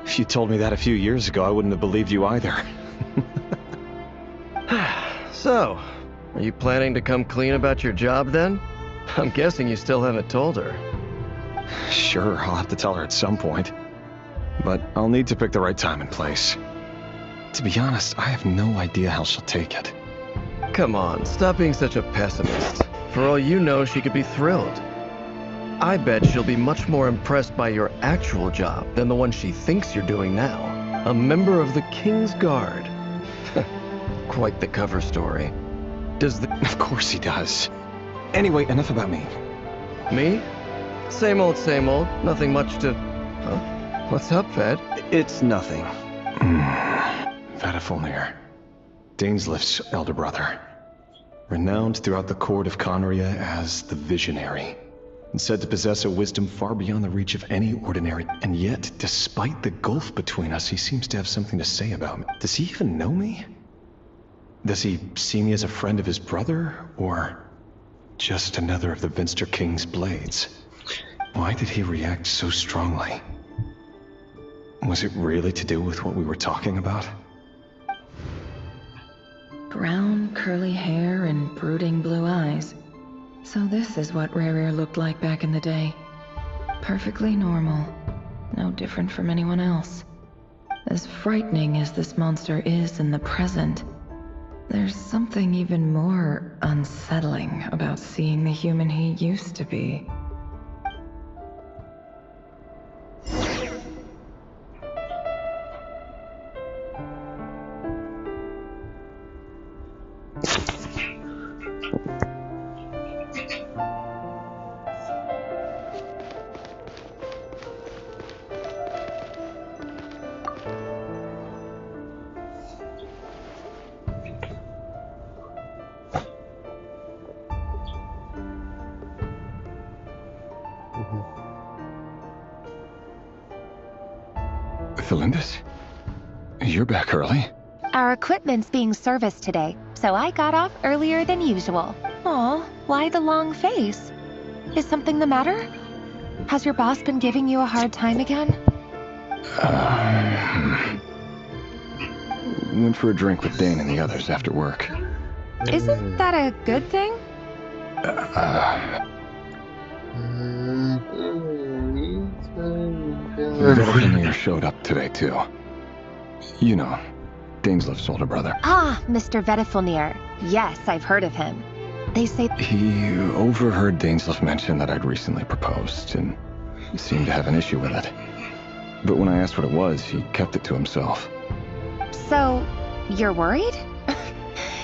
If you told me that a few years ago, I wouldn't have believed you either. So, are you planning to come clean about your job then? I'm guessing you still haven't told her. Sure, I'll have to tell her at some point. But I'll need to pick the right time and place. To be honest, I have no idea how she'll take it. Come on, stop being such a pessimist. For all you know, she could be thrilled. I bet she'll be much more impressed by your actual job than the one she thinks you're doing now. A member of the King's Guard. Quite the cover story. Does the... Of course he does. Anyway, enough about me. Me? Same old, nothing much to... Huh? What's up, Ved? It's nothing. Vedifulnir, Dainslift's elder brother. Renowned throughout the court of Conria as the Visionary. And said to possess a wisdom far beyond the reach of any ordinary. And yet, despite the gulf between us, he seems to have something to say about me. Does he even know me? Does he see me as a friend of his brother, or just another of the Vinster King's blades? Why did he react so strongly? Was it really to do with what we were talking about? Brown, curly hair and brooding blue eyes. So this is what Rerir looked like back in the day. Perfectly normal. No different from anyone else. As frightening as this monster is in the present, there's something even more unsettling about seeing the human he used to be. Felindis? You're back early? Our equipment's being serviced today, so I got off earlier than usual. Aw, why the long face? Is something the matter? Has your boss been giving you a hard time again? Went for a drink with Dane and the others after work. Isn't that a good thing? Vedifulnir showed up today, too. You know, Dainslift's older brother. Ah, Mr. Vedifulnir. Yes, I've heard of him. They say... He overheard Dainslift mention that I'd recently proposed, and seemed to have an issue with it. But when I asked what it was, he kept it to himself. So, you're worried?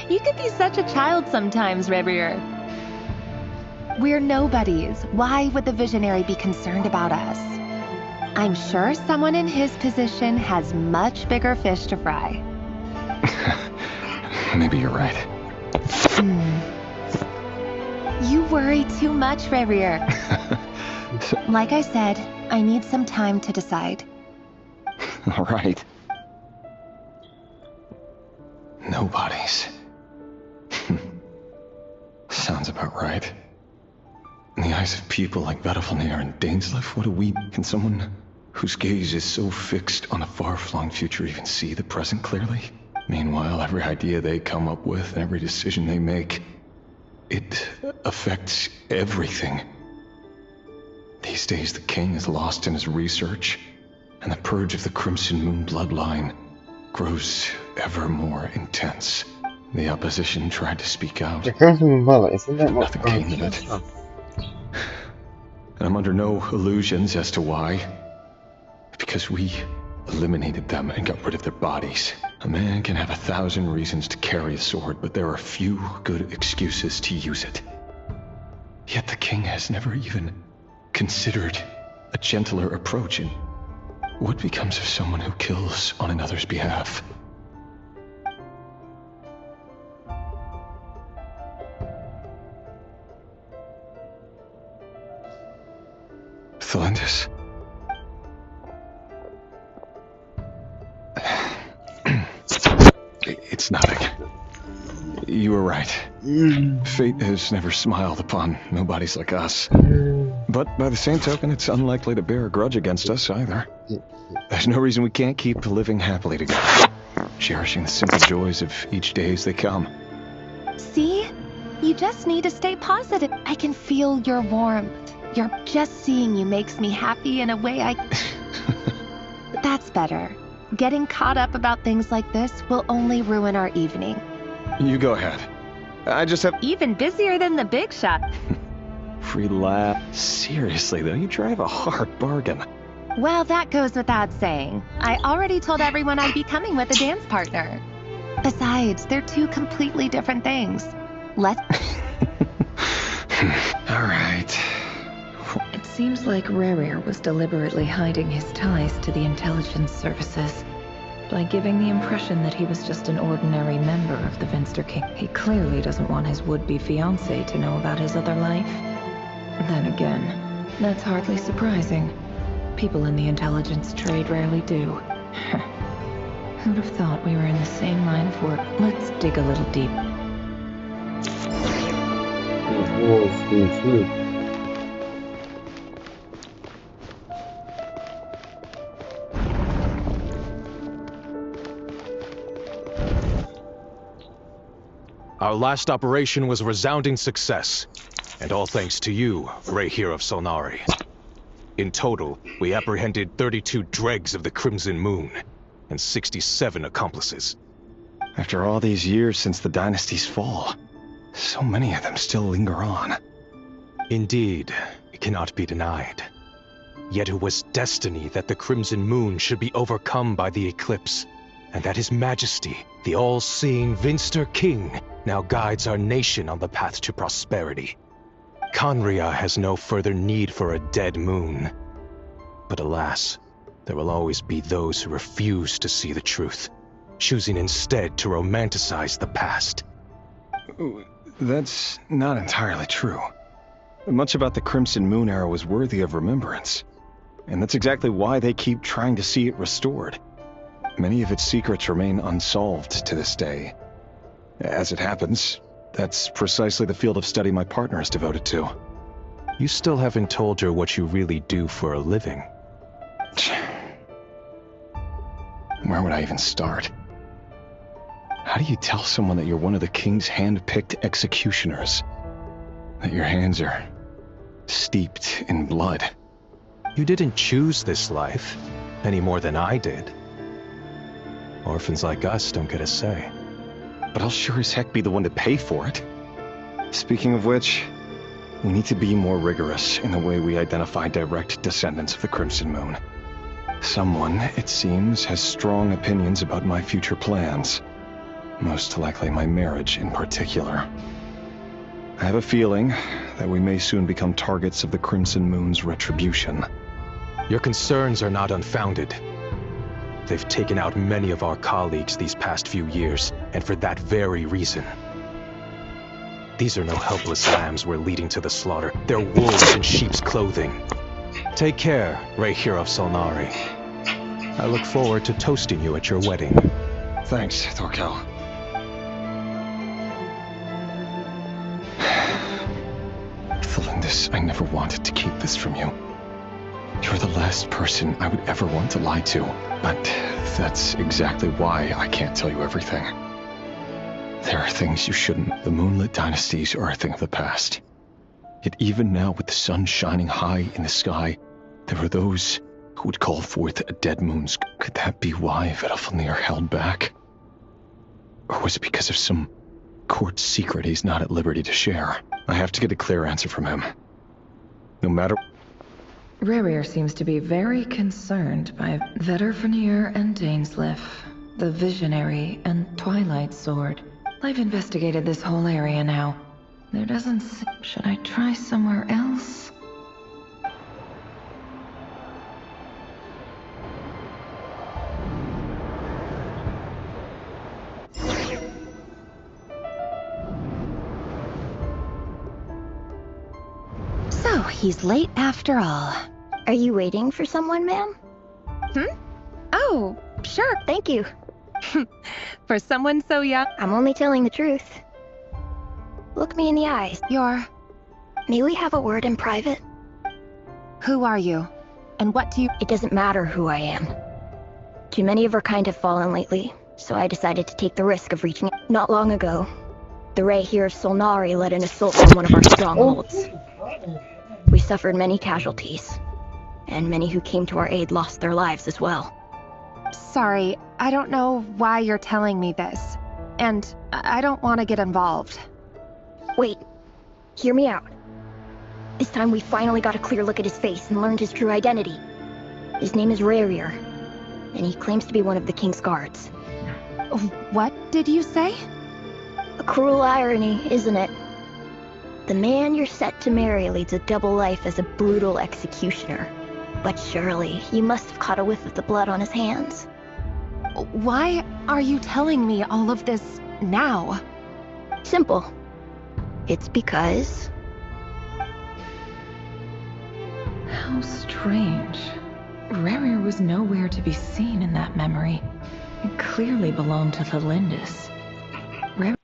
You could be such a child sometimes, Reverie. We're nobodies. Why would the Visionary be concerned about us? I'm sure someone in his position has much bigger fish to fry. Maybe you're right. You worry too much, Reverie. Like I said, I need some time to decide. All right. Nobodies. sounds about right. In the eyes of people like Vedafalnir and Dainsleif, what do we... Can someone whose gaze is so fixed on a far-flung future even see the present clearly? Meanwhile, every idea they come up with and every decision they make, it affects everything. These days, the king is lost in his research, and the purge of the Crimson Moon bloodline grows ever more intense. The opposition tried to speak out. The Crimson Moon bloodline, isn't that what? Nothing came of it. And I'm under no illusions as to why. Because we eliminated them and got rid of their bodies. A man can have 1,000 reasons to carry a sword, but there are few good excuses to use it. Yet the king has never even considered a gentler approach. And what becomes of someone who kills on another's behalf? Thelindis. It's nothing. You were right. Fate has never smiled upon nobodies like us. But by the same token, it's unlikely to bear a grudge against us either. There's no reason we can't keep living happily together, cherishing the simple joys of each day as they come. See? You just need to stay positive. I can feel your warmth. Just seeing you makes me happy in a way I... That's better. Getting caught up about things like this will only ruin our evening. You go ahead. I just have... Even busier than the big shot. Relax. Seriously, though, you drive a hard bargain. Well, that goes without saying. I already told everyone I'd be coming with a dance partner. Besides, they're two completely different things. Let's... All right. It seems like Rerir was deliberately hiding his ties to the intelligence services by giving the impression that he was just an ordinary member of the Venster King. He clearly doesn't want his would-be fiancée to know about his other life. Then again, that's hardly surprising. People in the intelligence trade rarely do. Who'd have thought we were in the same line of work? Let's dig a little deep. Our last operation was a resounding success, and all thanks to you, Rehir of Solnari. In total, we apprehended 32 dregs of the Crimson Moon, and 67 accomplices. After all these years since the dynasty's fall, so many of them still linger on. Indeed, it cannot be denied. Yet it was destiny that the Crimson Moon should be overcome by the eclipse, and that His Majesty, the all-seeing Venster King, now guides our nation on the path to prosperity. Khaenri'ah has no further need for a dead moon. But alas, there will always be those who refuse to see the truth, choosing instead to romanticize the past. That's not entirely true. Much about the Crimson Moon era was worthy of remembrance, and that's exactly why they keep trying to see it restored. Many of its secrets remain unsolved to this day. As it happens, that's precisely the field of study my partner is devoted to. You still haven't told her what you really do for a living. Where would I even start? How do you tell someone that you're one of the king's hand-picked executioners? That your hands are steeped in blood? You didn't choose this life, any more than I did. Orphans like us don't get a say. But I'll sure as heck be the one to pay for it. Speaking of which, we need to be more rigorous in the way we identify direct descendants of the Crimson Moon. Someone, it seems, has strong opinions about my future plans. Most likely my marriage in particular. I have a feeling that we may soon become targets of the Crimson Moon's retribution. Your concerns are not unfounded. They've taken out many of our colleagues these past few years, and for that very reason. These are no helpless lambs we're leading to the slaughter. They're wolves in sheep's clothing. Take care, Rehir of Solnari. I look forward to toasting you at your wedding. Thanks, Thorkel. Felindis, I never wanted to keep this from you. You're the last person I would ever want to lie to, but that's exactly why I can't tell you everything. There are things you shouldn't. The moonlit dynasties are a thing of the past. Yet even now, with the sun shining high in the sky, there are those who would call forth a dead moon's... Could that be why Vedalfnir held back? Or was it because of some court secret he's not at liberty to share? I have to get a clear answer from him. No matter... Rerir seems to be very concerned by Vedalfnir and Dainsleif, the Visionary and Twilight Sword. I've investigated this whole area now. There doesn't seem... Should I try somewhere else? So, he's late after all. Are you waiting for someone, ma'am? Oh, sure, thank you. For someone so young... I'm only telling the truth. Look me in the eyes. May we have a word in private? Who are you? And what do you... It doesn't matter who I am. Too many of our kind have fallen lately, so I decided to take the risk of reaching... Not long ago, the Ray here of Solnari led an assault on one of our strongholds. We suffered many casualties, and many who came to our aid lost their lives as well. Sorry, I don't know why you're telling me this. And I don't want to get involved. Wait, hear me out. This time we finally got a clear look at his face and learned his true identity. His name is Rerir, and he claims to be one of the King's guards. What did you say? A cruel irony, isn't it? The man you're set to marry leads a double life as a brutal executioner. But surely, you must have caught a whiff of the blood on his hands. Why are you telling me all of this now? Simple. It's because... How strange. Rerir was nowhere to be seen in that memory. It clearly belonged to Felindis. Rerir...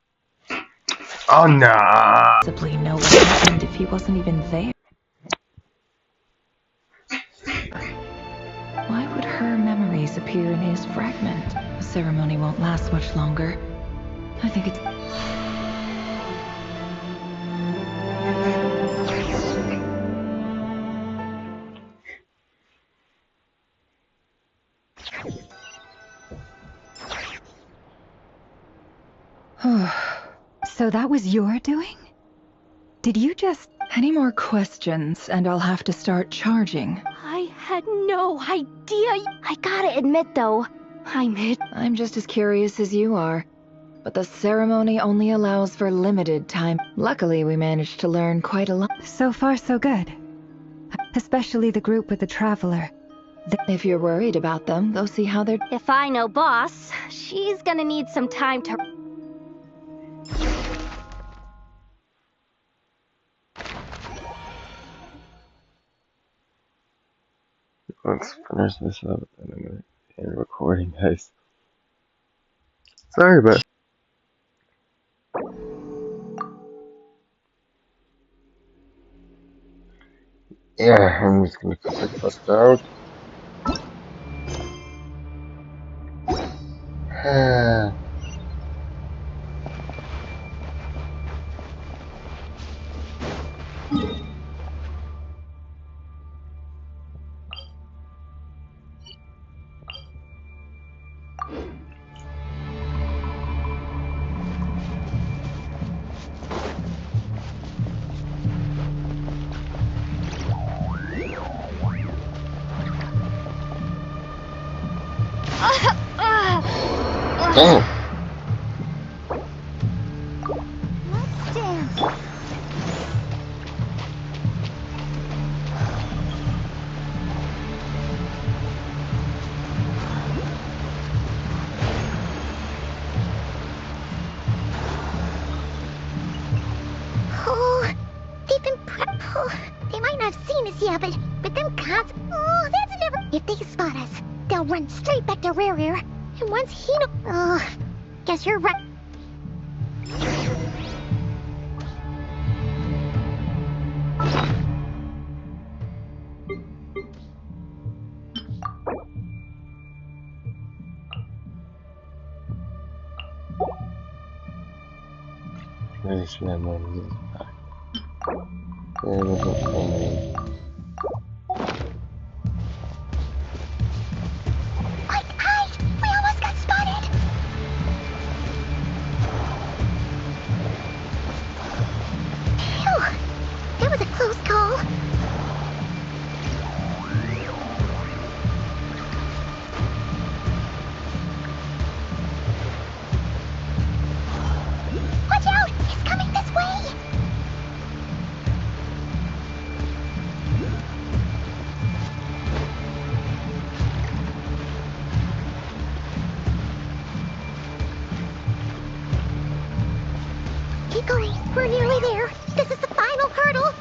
Oh, no. Possibly know what happened if he wasn't even there. Why would her memories appear in his fragment? The ceremony won't last much longer. I think it's... So that was your doing? Did you just... Any more questions, and I'll have to start charging. I had no idea. I gotta admit, though, I'm just as curious as you are. But the ceremony only allows for limited time. Luckily, we managed to learn quite a lot. So far, so good. Especially the group with the Traveler. If you're worried about them, go see how they're... If I know Boss, she's gonna need some time to... Let's finish this up and I'm gonna end recording, guys. Sorry, but yeah, I'm just gonna cut the quest out. Damn. Let's dance. Oh, they've been they might not have seen us yet, but them cops, oh, that's never... If they spot us, they'll run straight back to Rerir. And once he guess you're right. Genshin Impact. There was a thing. We almost got spotted! Phew! That was a close call. Watch out! It's coming this way! Keep going. We're nearly there. This is the final hurdle.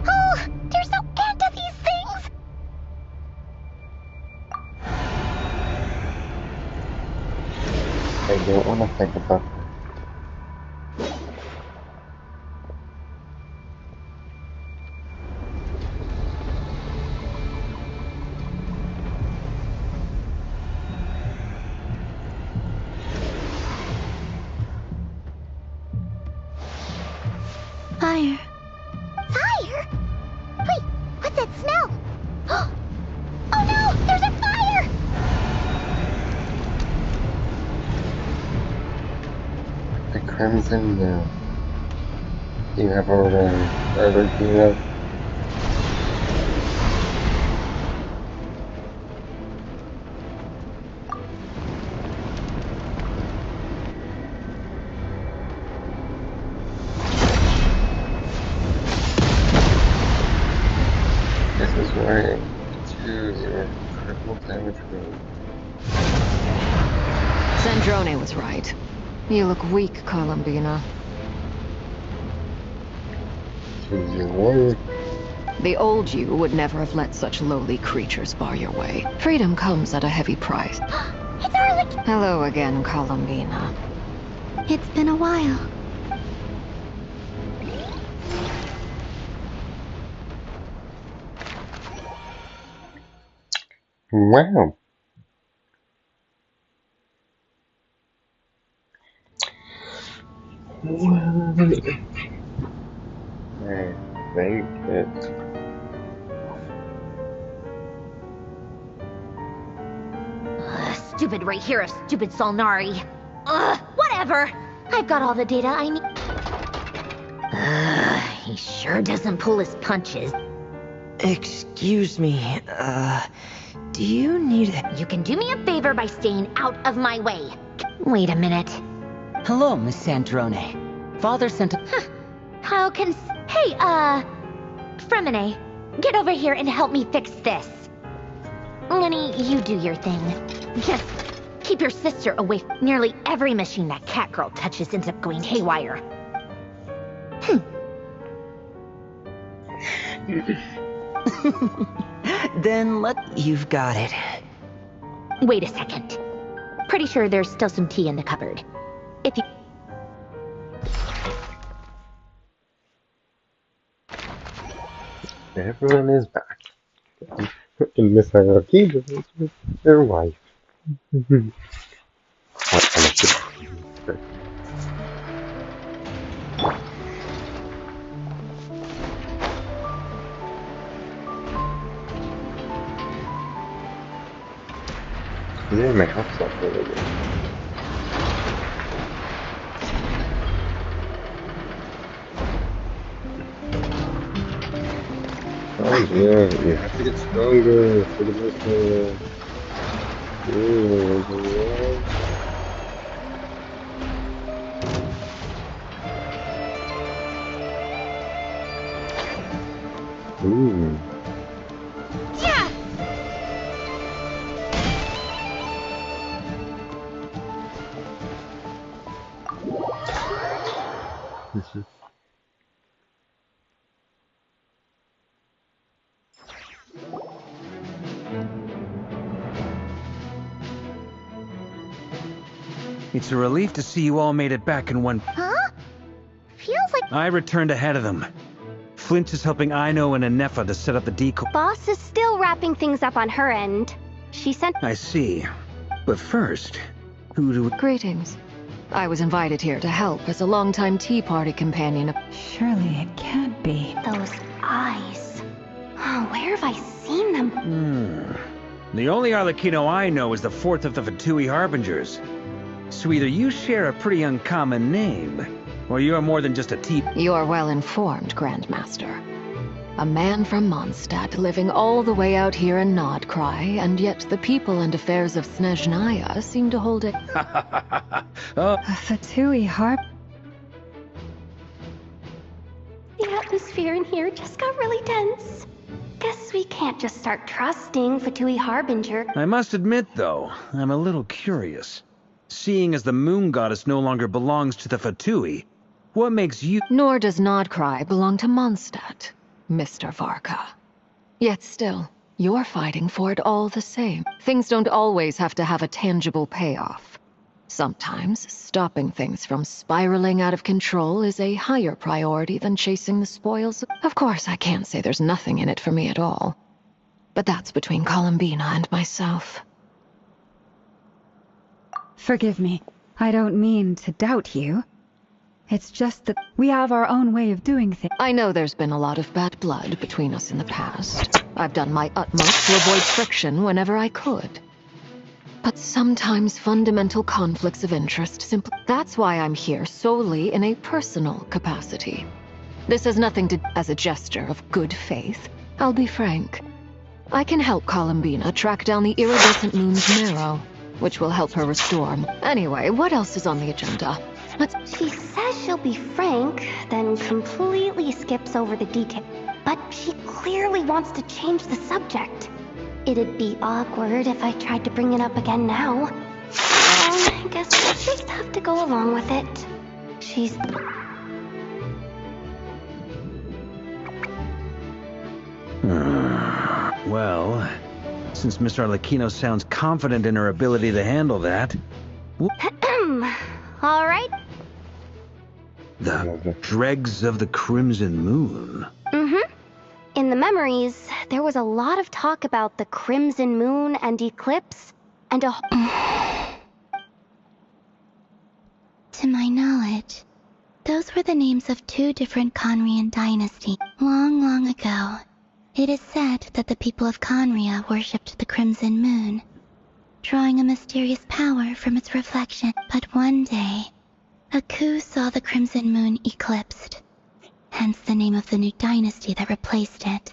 Oh, there's no end to these things. I don't want to think about that. Fire. Fire? Wait, what's that smell? Oh no, there's a fire! The Crimson Moon. You have ordered Peanut. This is why choose your critical damage room. Sandrone was right. You look weak, Columbina. Choose your warrior. The old you would never have let such lowly creatures bar your way. Freedom comes at a heavy price. It's early! Hello again, Columbina. It's been a while. Wow. I think it's Stupid right here of stupid Solnari. Whatever. I've got all the data I need. He sure doesn't pull his punches. Excuse me, do you need... You can do me a favor by staying out of my way. Wait a minute. Hello, Miss Sandrone. Father sent a... How can... Hey, Fremine, get over here and help me fix this. Lenny, you do your thing. Just keep your sister away. Nearly every machine that Catgirl touches ends up going haywire. Then you've got it. Wait a second. Pretty sure there's still some tea in the cupboard. If you... everyone is back. In this hierarchy, this is their wife. What I should... They may have something to do. Oh yeah, you have to get stronger for the most part. Ooh. Yeah! It's a relief to see you all made it back in one... Huh? Feels like... I returned ahead of them. Flint is helping Aino and Anefa to set up the decoy. Boss is still wrapping things up on her end. She sent— I see. But first, who do... Greetings. I was invited here to help as a longtime tea party companion. Surely it can't be. Those eyes. Oh, where have I seen them? The only Arlecchino I know is the fourth of the Fatui Harbingers. So either you share a pretty uncommon name, or you're more than just a tea... You're well informed, Grandmaster. A man from Mondstadt living all the way out here in Nodkrai, and yet the people and affairs of Snezhnaya seem to hold it. A Fatui Harp... The atmosphere in here just got really tense. Guess we can't just start trusting Fatui Harbinger. I must admit, though, I'm a little curious. Seeing as the moon goddess no longer belongs to the Fatui, what makes you... Nor does Nodkrai belong to Mondstadt, Mr. Varka. Yet still, you're fighting for it all the same. Things don't always have to have a tangible payoff. Sometimes, stopping things from spiraling out of control is a higher priority than chasing the spoils. Of course, I can't say there's nothing in it for me at all. But that's between Columbina and myself. Forgive me. I don't mean to doubt you. It's just that we have our own way of doing things. I know there's been a lot of bad blood between us in the past. I've done my utmost to avoid friction whenever I could. But sometimes fundamental conflicts of interest simply... That's why I'm here solely in a personal capacity. This has nothing to... As a gesture of good faith, I'll be frank. I can help Columbina track down the iridescent moon's marrow, which will help her restore... Anyway, what else is on the agenda? She says she'll be frank, then completely skips over the detail. But she clearly wants to change the subject. It'd be awkward if I tried to bring it up again now. I guess we'll just have to go along with it. She's... Well, since Miss Arlecchino sounds confident in her ability to handle that... All right. The dregs of the Crimson Moon. In the memories, there was a lot of talk about the Crimson Moon and eclipse, and a... To my knowledge, those were the names of two different Conrian dynasties. Long, long ago, it is said that the people of Conria worshipped the Crimson Moon, drawing a mysterious power from its reflection. But one day, a coup saw the Crimson Moon eclipsed, hence the name of the new dynasty that replaced it,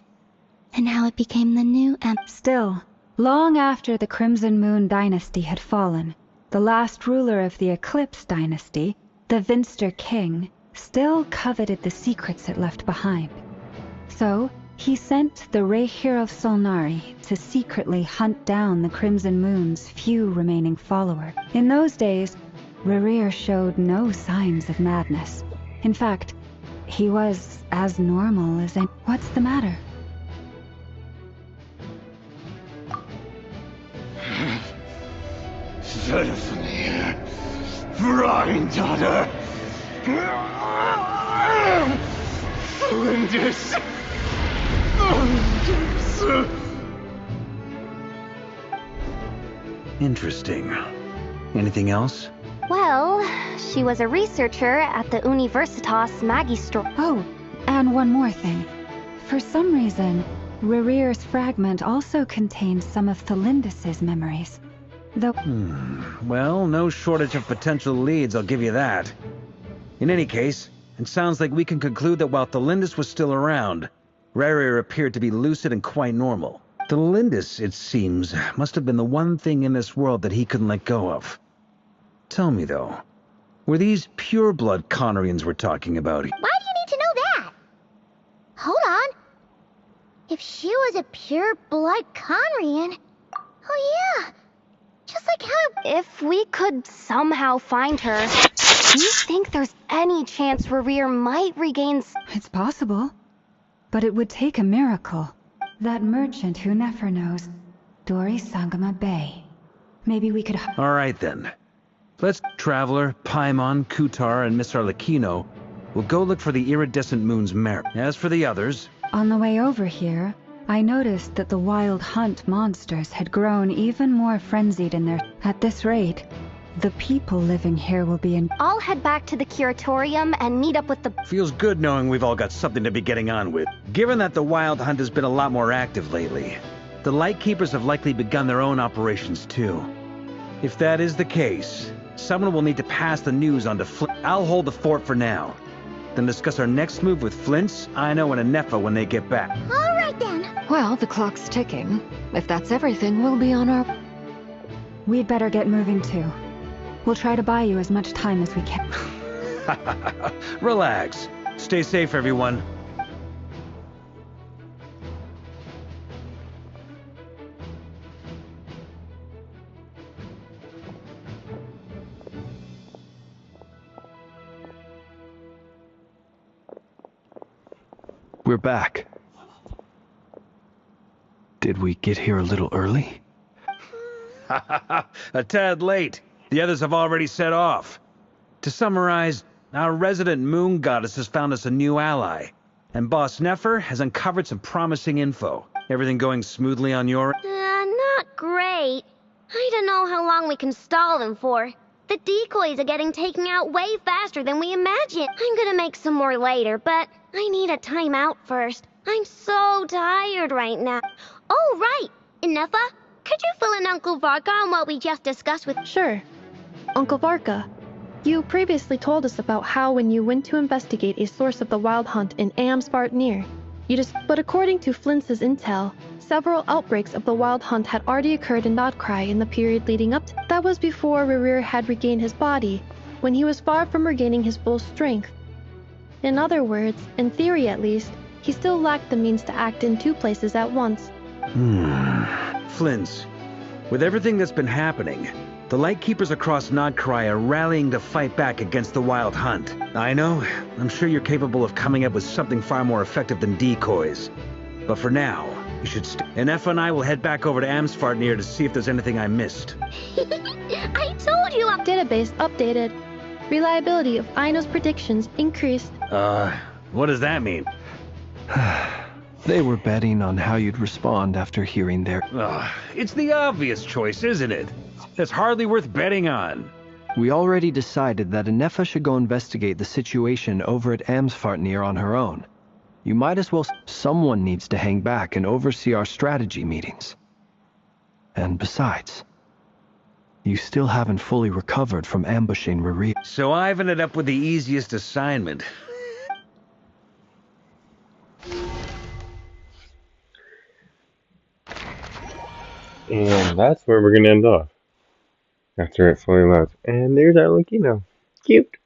and how it became the new Still, long after the Crimson Moon dynasty had fallen, the last ruler of the Eclipse dynasty, the Vinster King, still coveted the secrets it left behind. So, he sent the Rehir of Solnari to secretly hunt down the Crimson Moon's few remaining followers. In those days, Rerir showed no signs of madness. In fact, he was as normal as any... What's the matter? Stephanie, granddaughter, Flinders. Interesting. Anything else? Well, she was a researcher at the Universitas Magistro. Oh, and one more thing. For some reason, Rerir's fragment also contains some of Thelindis' memories. Though... Well, no shortage of potential leads, I'll give you that. In any case, it sounds like we can conclude that while Thelindis was still around, Rerir appeared to be lucid and quite normal. Thelindis, it seems, must have been the one thing in this world that he couldn't let go of. Tell me, though, were these pure-blood Conrians we're talking about? Why do you need to know that? Hold on. If she was a pure-blood Conrian... Oh yeah, just like how... If we could somehow find her, do you think there's any chance Rerir might regain... It's possible, but it would take a miracle. That merchant who Nefer knows, Dori Sangama Bay. Maybe we could... All right, then. Let's Traveler, Paimon, Kutar, and Miss Arlecchino We'll go look for the iridescent moon's mare. As for the others... On the way over here, I noticed that the Wild Hunt monsters had grown even more frenzied in their... At this rate, the people living here will be in... I'll head back to the curatorium and meet up with the... Feels good knowing we've all got something to be getting on with. Given that the Wild Hunt has been a lot more active lately, the Lightkeepers have likely begun their own operations too. If that is the case, someone will need to pass the news on to Flint. I'll hold the fort for now. Then discuss our next move with Flint's, Aino, and Anefa when they get back. All right then. Well, the clock's ticking. If that's everything, we'll be on our... We'd better get moving too. We'll try to buy you as much time as we can. Relax. Stay safe, everyone. We're back. Did we get here a little early? A tad late. The others have already set off. To summarize, our resident moon goddess has found us a new ally, and Boss Nefer has uncovered some promising info. Everything going smoothly on your... Not great. I don't know how long we can stall them for. The decoys are getting taken out way faster than we imagined. I'm gonna make some more later, but I need a timeout first. I'm so tired right now. Oh, right! Inefa, could you fill in Uncle Varka on what we just discussed with... Sure. Uncle Varka, you previously told us about how when you went to investigate a source of the Wild Hunt in Amsvartnir, but according to Flint's intel, several outbreaks of the Wild Hunt had already occurred in Krai in the period leading up to... That was before Rerir had regained his body, when he was far from regaining his full strength. In other words, in theory at least, he still lacked the means to act in two places at once. Flint's, with everything that's been happening, the Lightkeepers across Krai are rallying to fight back against the Wild Hunt. I know, I'm sure you're capable of coming up with something far more effective than decoys. But for now, you should Anefa and I will head back over to Amsvartnir to see if there's anything I missed. I told you! Database updated. Reliability of Aino's predictions increased. What does that mean? They were betting on how you'd respond after hearing their... It's the obvious choice, isn't it? That's hardly worth betting on. We already decided that Anefa should go investigate the situation over at Amsvartnir on her own. You might as well... Someone needs to hang back and oversee our strategy meetings. And besides, you still haven't fully recovered from ambushing Rerir. So I've ended up with the easiest assignment. And that's where we're going to end off. After it fully loads. And there's our Lucino. Cute.